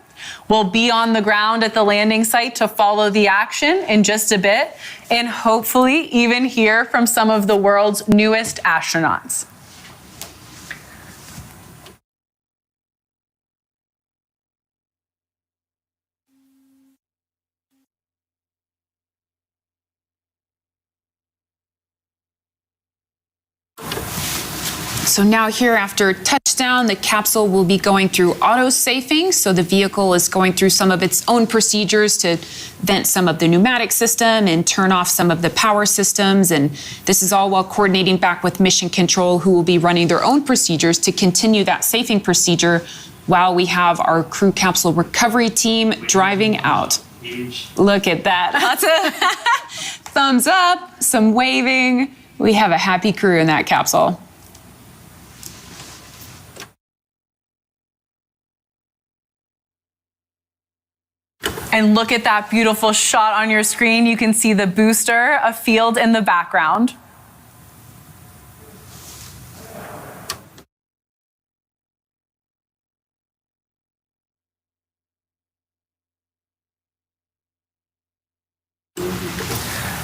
We'll be on the ground at the landing site to follow the action in just a bit, and hopefully even hear from some of the world's newest astronauts. So now here after touchdown, the capsule will be going through auto-safing. So the vehicle is going through some of its own procedures to vent some of the pneumatic system and turn off some of the power systems. And this is all while coordinating back with mission control, who will be running their own procedures to continue that safing procedure while we have our crew capsule recovery team driving out. Look at that. Lots of thumbs up, some waving. We have a happy crew in that capsule. And look at that beautiful shot on your screen. You can see the booster, a field in the background.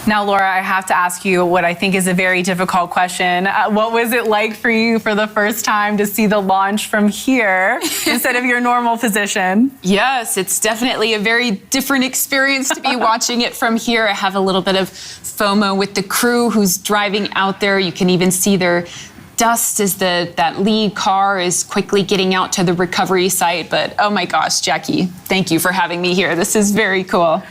Now, Laura, I have to ask you what I think is a very difficult question. What was it like for you for the first time to see the launch from here instead of your normal position? Yes, it's definitely a very different experience to be watching it from here. I have a little bit of FOMO with the crew who's driving out there. You can even see their dust as that lead car is quickly getting out to the recovery site. But oh my gosh, Jackie, thank you for having me here. This is very cool.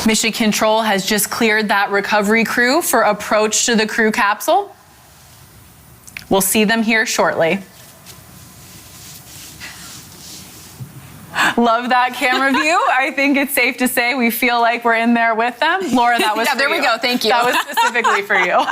Mission Control has just cleared that recovery crew for approach to the crew capsule. We'll see them here shortly. Love that camera view. I think it's safe to say we feel like we're in there with them. Laura, that was yeah, for there you. we go. Thank you. That was specifically for you.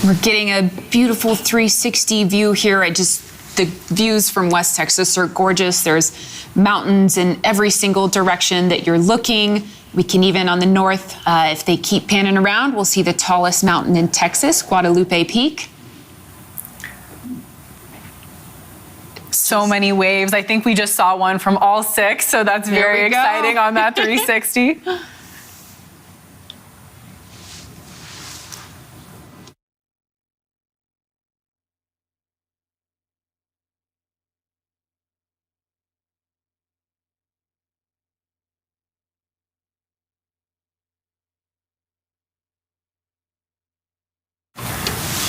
We're getting a beautiful 360 view here. The views from West Texas are gorgeous. There's mountains in every single direction that you're looking. We can even on the north, if they keep panning around, we'll see the tallest mountain in Texas, Guadalupe Peak. So many waves. I think we just saw one from all 6, so that's very exciting on that 360.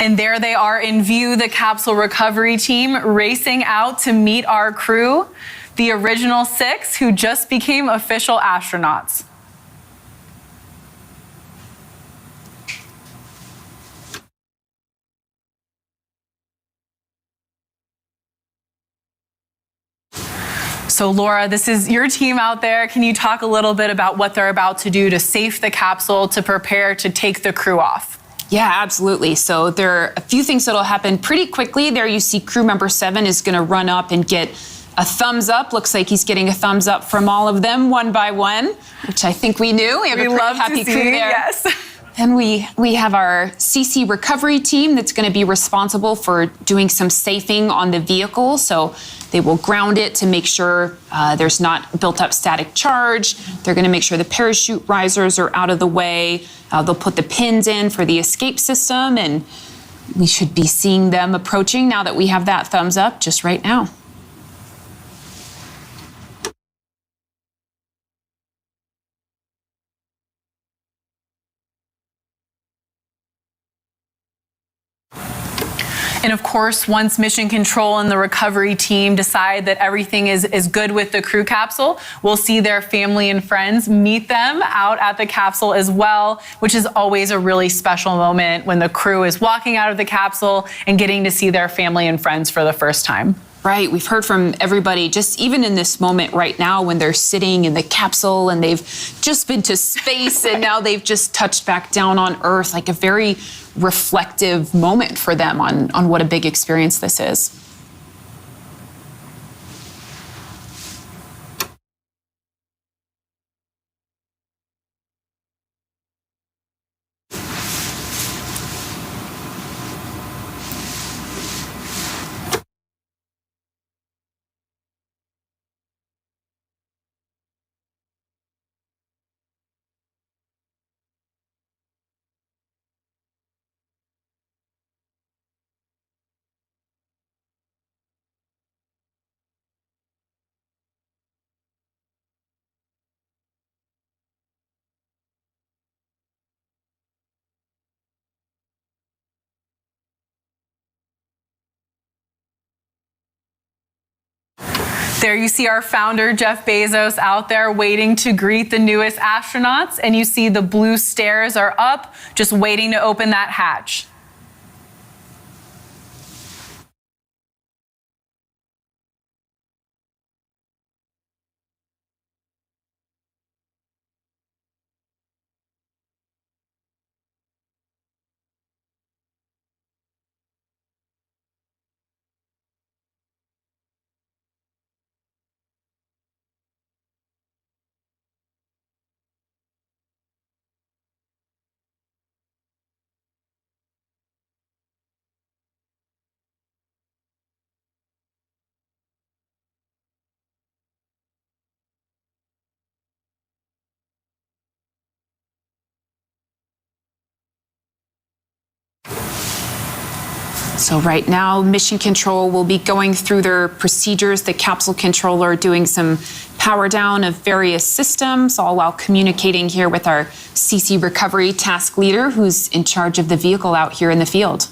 And there they are in view, the capsule recovery team racing out to meet our crew, the original 6 who just became official astronauts. So Laura, this is your team out there. Can you talk a little bit about what they're about to do to safe the capsule to prepare to take the crew off? Yeah, absolutely. So there are a few things that'll happen pretty quickly. There you see crew member 7 is going to run up and get a thumbs up. Looks like he's getting a thumbs up from all of them one by one, which I think we knew. We have a pretty happy crew there. Yes. Then we have our CC recovery team that's going to be responsible for doing some safing on the vehicle. So they will ground it to make sure there's not built up static charge. They're going to make sure the parachute risers are out of the way. They'll put the pins in for the escape system, and we should be seeing them approaching now that we have that thumbs up just right now. course, once Mission Control and the recovery team decide that everything is good with the crew capsule, we'll see their family and friends, meet them out at the capsule as well, which is always a really special moment when the crew is walking out of the capsule and getting to see their family and friends for the first time. Right, we've heard from everybody, just even in this moment right now when they're sitting in the capsule and they've just been to space and now they've just touched back down on Earth, like a very reflective moment for them on what a big experience this is. There you see our founder, Jeff Bezos, out there waiting to greet the newest astronauts, and you see the blue stairs are up, just waiting to open that hatch. So right now, Mission Control will be going through their procedures, the capsule controller doing some power down of various systems, all while communicating here with our CC Recovery task leader, who's in charge of the vehicle out here in the field.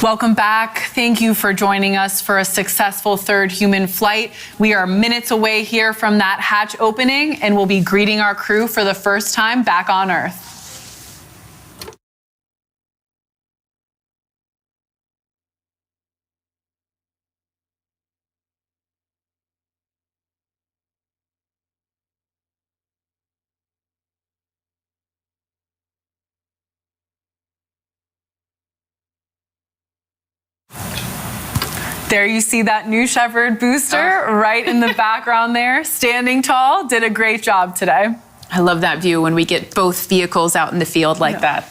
Welcome back. Thank you for joining us for a successful third human flight. We are minutes away here from that hatch opening, and we'll be greeting our crew for the first time back on Earth. There you see that New Shepard booster right in the background there, standing tall. Did a great job today. I love that view when we get both vehicles out in the field like that.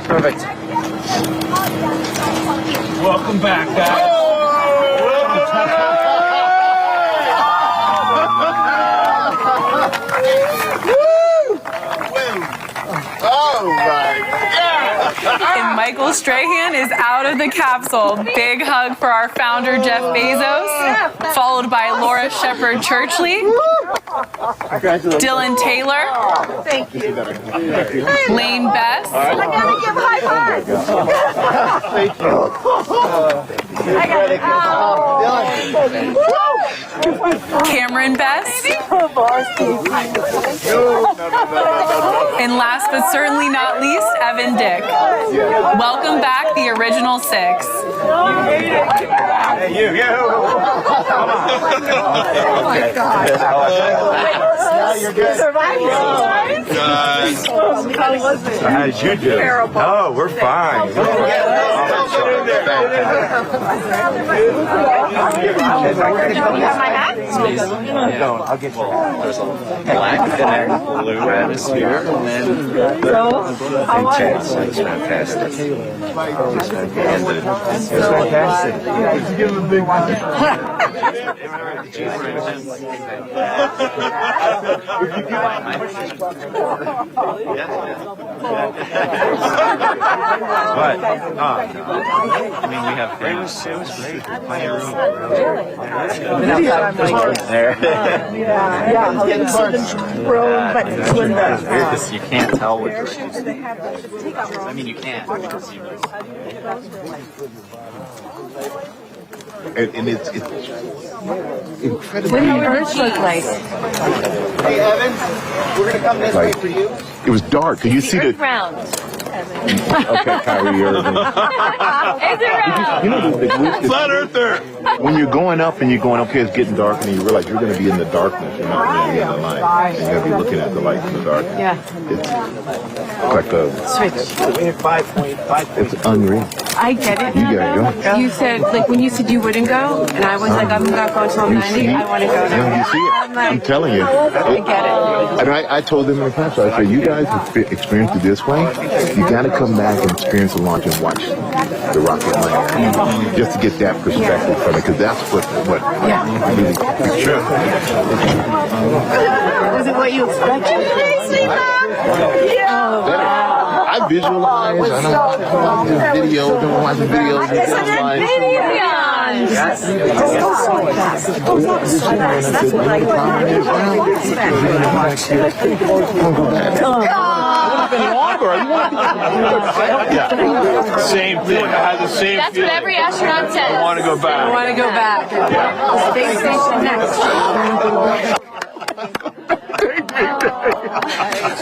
Perfect. Welcome back, guys. And Michael Strahan is out of the capsule. Big hug for our founder, Jeff Bezos, followed by Laura Shepard Churchley. Dylan Taylor. Thank you. Lane Bess. I gotta give high fives. Thank you. Cameron Bess. And last but certainly not least, Evan Dick. Welcome back, the original six. Hey, you. Oh my God. Now you're good. How did you do? Oh, we're fine. No, I'll get you. Black and blue atmosphere, and then intense. It's fantastic. It's fantastic. Give him a big one. What? I mean, we have friends. It was great. Plenty of room. There. You can't tell what direction. I mean, you can't. And it's incredible. What do your earth look like? Hey, Evan, we're going to come this way for you. It was dark. Could you see the? Round. Okay, Kyrie Irving. Is it round? You know the Flat Earther. when you're going up and you're going, okay, it's getting dark, and you realize you're going to be in the darkness. You're not going to be in the light. And you're going to be looking at the light in the darkness. Yeah. It's like a. It's unreal. I get it. You gotta go. You said, like, when you said you wouldn't go, and I was like, I'm not going until I'm 90, I want to go now. You see it. I'm like, I'm telling you. I get it. And I told them in the past, I said, you guys have experienced it this way. You got to come back and experience the launch and watch the rocket land. Just to get that perspective from it, because that's what really true. Was it what you expected? I visualize. I don't watch the videos. Don't watch the videos. That's what Same thing. I had the same That's feeling. what every astronaut says. I want to go back. I want to go back. The space station next.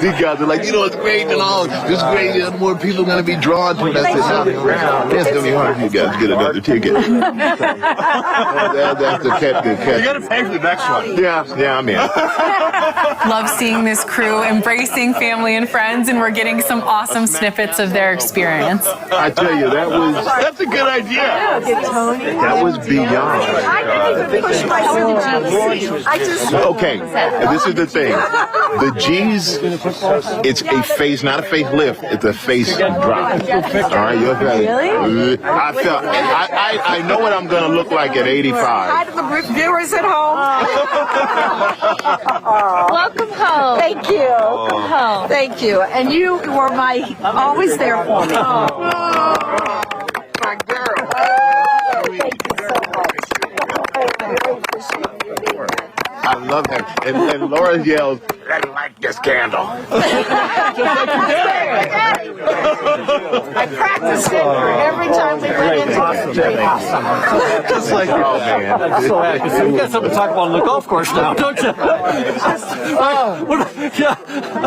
These guys are like, it's great and all. It's great. More people are going to be drawn to it. I said, no, it's going to be hard for you guys to get another ticket. That's the catch. You got to pay for the next one. Yeah, I'm in. Love seeing this crew embracing family and friends, and we're getting some awesome snippets of their experience. I tell you, that's a good idea. That was beyond. Okay, and this is the thing. The G's, it's a face, not a facelift. It's a face drop. All right, you're okay. Really? I know what I'm going to look like at 85. Hi to the viewers at home. Welcome home. Thank you. Welcome home. Thank you. And you were always there for me. My girl. Thank you so much. I love him. And Laura yells, I like this candle. I practiced it every time we went into the Just like, oh man, I'm so happy. So you got something to talk about on the golf course now, don't you? Yeah,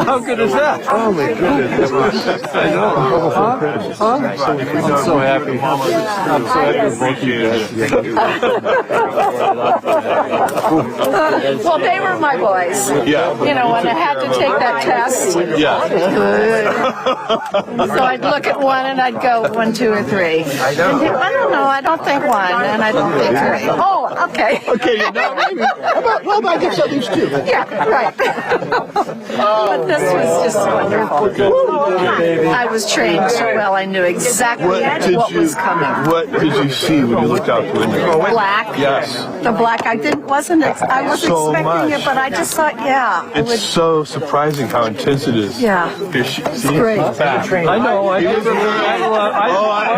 how good is that? Oh my goodness. I know. I'm so happy. I'm so happy for you guys. Well, they were my boys. Yeah. When I had to take that test. Yeah. So I'd look at one and I'd go 1, 2, or 3. I don't know. I don't think 1 and I don't think 3. Oh, okay. Okay, how about I get something too? Yeah, right. But this was just wonderful. I was trained so well. I knew exactly what was coming. What did you see when you looked out the window? Black. Yes. The black. I wasn't expecting it, but but I just thought, It's so surprising how intense it is. Yeah. It's great. I know.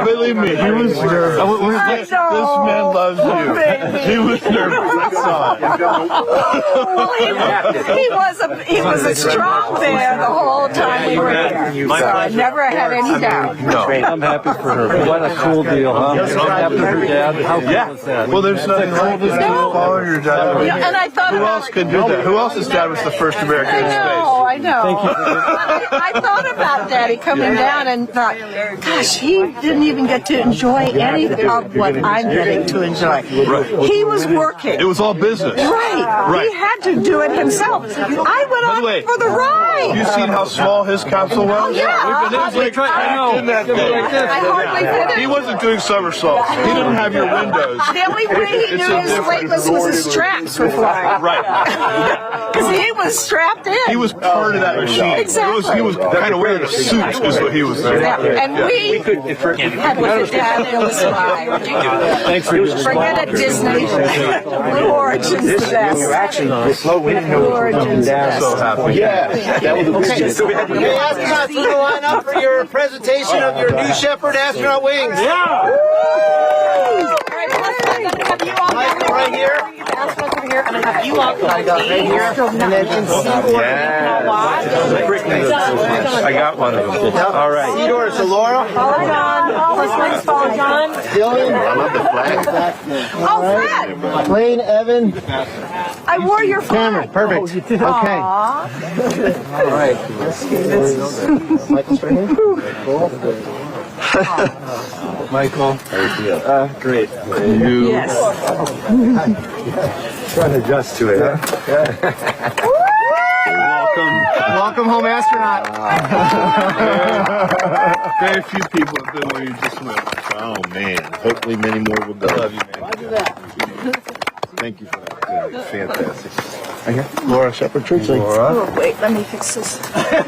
Believe me, he was nervous. This man loves you. He was nervous. I saw it. He was a strong bear the whole time we were here. So I never had any doubt. No. I'm happy for her. What a cool deal, huh? After her dad, how cool is that? Well, there's nothing wrong with following your dad. And I thought Who else could do that? Who else's dad was the first American in space? I know. I thought about Daddy coming down and thought, gosh, he didn't even get to enjoy any of what I'm getting to enjoy. Right. He was working. It was all business. Right. He had to do it himself. I went on for the ride. Have you seen how small his capsule was? Oh, yeah. It was like in that thing. I hardly fit it. He wasn't doing somersaults. He didn't have your windows. The only way he knew his weight was his straps were flying. Right. Because he was strapped in. He was part of that machine. Exactly. He was kind of wearing a suit is what he was doing. Yeah. And we had with the dad, it was fine. Thanks for Forget it, Disney. Blue Origin's the best. Blue Origin's the best. So happy. Yeah. Okay, astronauts, will line up for your presentation of your New Shepard astronaut wings. Yeah. Right here. I'm going to have you on right here. And then in I got one of them. All right. Theodore, so Laura. Hold on. All his wings fall, John. Dylan. I love the flag. Oh, Fred. Lane, Evan. I wore your flag. Cameron, perfect. Okay. All right. Let's see this. Michael's right here. Michael. Great. You. Yes. Trying to adjust to it, huh? Welcome home, astronaut. Very few people have been where you just went. Oh man, hopefully many more will go. I love you, man. Thank you for that. Fantastic. Right here. Laura Shepard, Churchley. Oh, wait, let me fix this. Let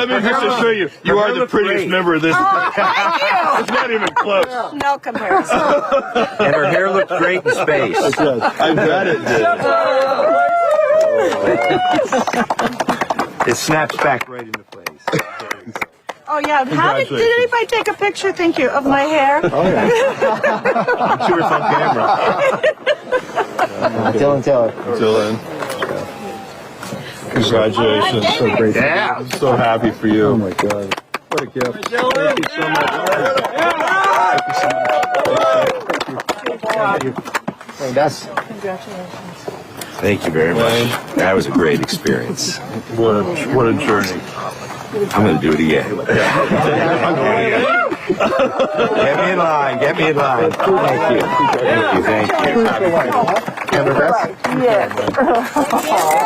me just assure you, you are the prettiest member of this. Oh, thank you. It's not even close. No comparison. And her hair looked great in space. I bet it did. It snaps back right into place. Oh, yeah. Did anybody take a picture, thank you, of my hair? Oh, yeah. I'm sure it's on camera. Dylan Taylor. Dylan. Congratulations. So great. Yeah. I'm so happy for you. Oh, my God. What a gift. Thank you so much. Thank you. Hey, Bess. Congratulations. Thank you very much. That was a great experience. What a journey. I'm going to do it again. Get me in line. Get me in line. Thank you. Thank you. Cameron Bess? Yeah.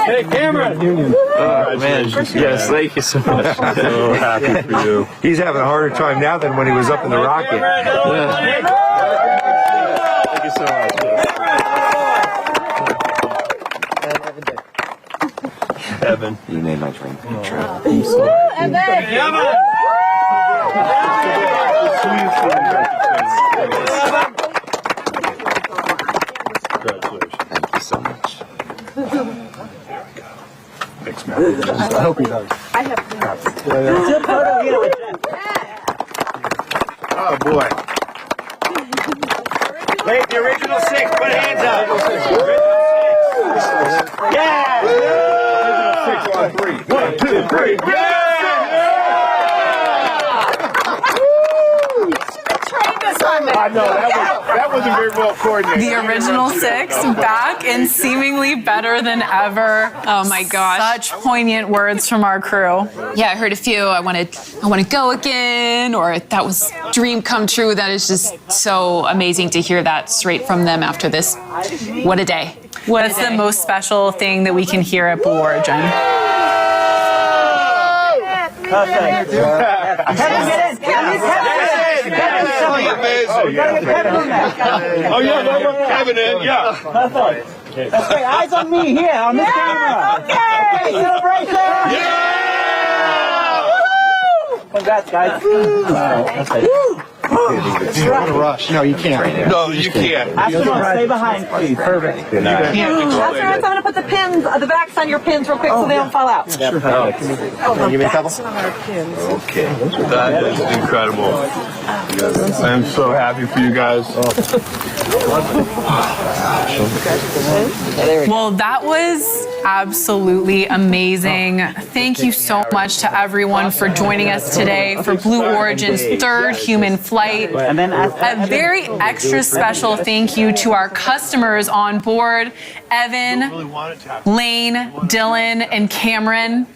Hey, Cameron! Oh, man. Yes, thank you so much. So happy for you. He's having a harder time now than when he was up in the rocket. Thank you so much. Evan. You made my dream come true. And then. Congratulations. Thank you so much. Thanks, man. I hope he does. I have to. Oh, boy. Wait, the original six. Put hands up. Yeah! Original 6 on 3. 1, 2, 3. Yeah! I know, that wasn't very well coordinated. The original 6 back and seemingly better than ever. Oh my gosh. Such poignant words from our crew. Yeah, I heard a few. I want to go again, or that was dream come true. That is just so amazing to hear that straight from them after this. What a day. What's the most special thing that we can hear at Blue Origin? Oh, yeah, Kevin in, yeah. Okay, eyes on me here, on this camera. Okay, celebration! Yeah! Congrats, guys. Rush. No, you can't. No, you can't. Astronauts, stay behind, please. Perfect. Astronauts, I'm going to put the pins, the backs on your pins real quick so they don't fall out. Sure. Can you give me a couple? Okay. That is incredible. I'm so happy for you guys. Well, that was absolutely amazing. Thank you so much to everyone for joining us today for Blue Origin's third human flight. A very extra special thank you to our customers on board, Evan, Lane, Dylan, and Cameron.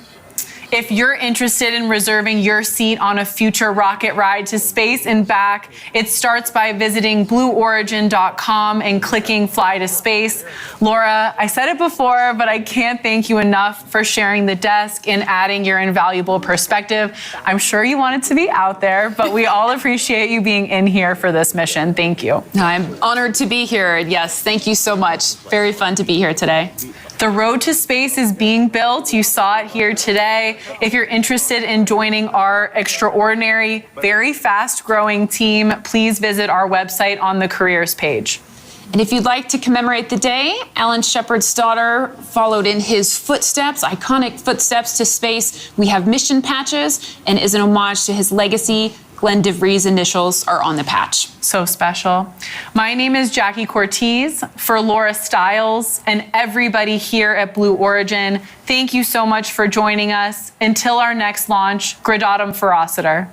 If you're interested in reserving your seat on a future rocket ride to space and back, it starts by visiting blueorigin.com and clicking Fly to Space. Laura, I said it before, but I can't thank you enough for sharing the desk and adding your invaluable perspective. I'm sure you wanted to be out there, but we all appreciate you being in here for this mission. Thank you. I'm honored to be here. Yes, thank you so much. Very fun to be here today. The road to space is being built. You saw it here today. If you're interested in joining our extraordinary, very fast-growing team, please visit our website on the careers page. And if you'd like to commemorate the day, Alan Shepard's daughter followed in his footsteps, iconic footsteps to space. We have mission patches, and as an homage to his legacy, Glenn DeVries' initials are on the patch. So special. My name is Jackie Cortez. For Laura Stiles and everybody here at Blue Origin, thank you so much for joining us. Until our next launch, Gradatum Ferociter.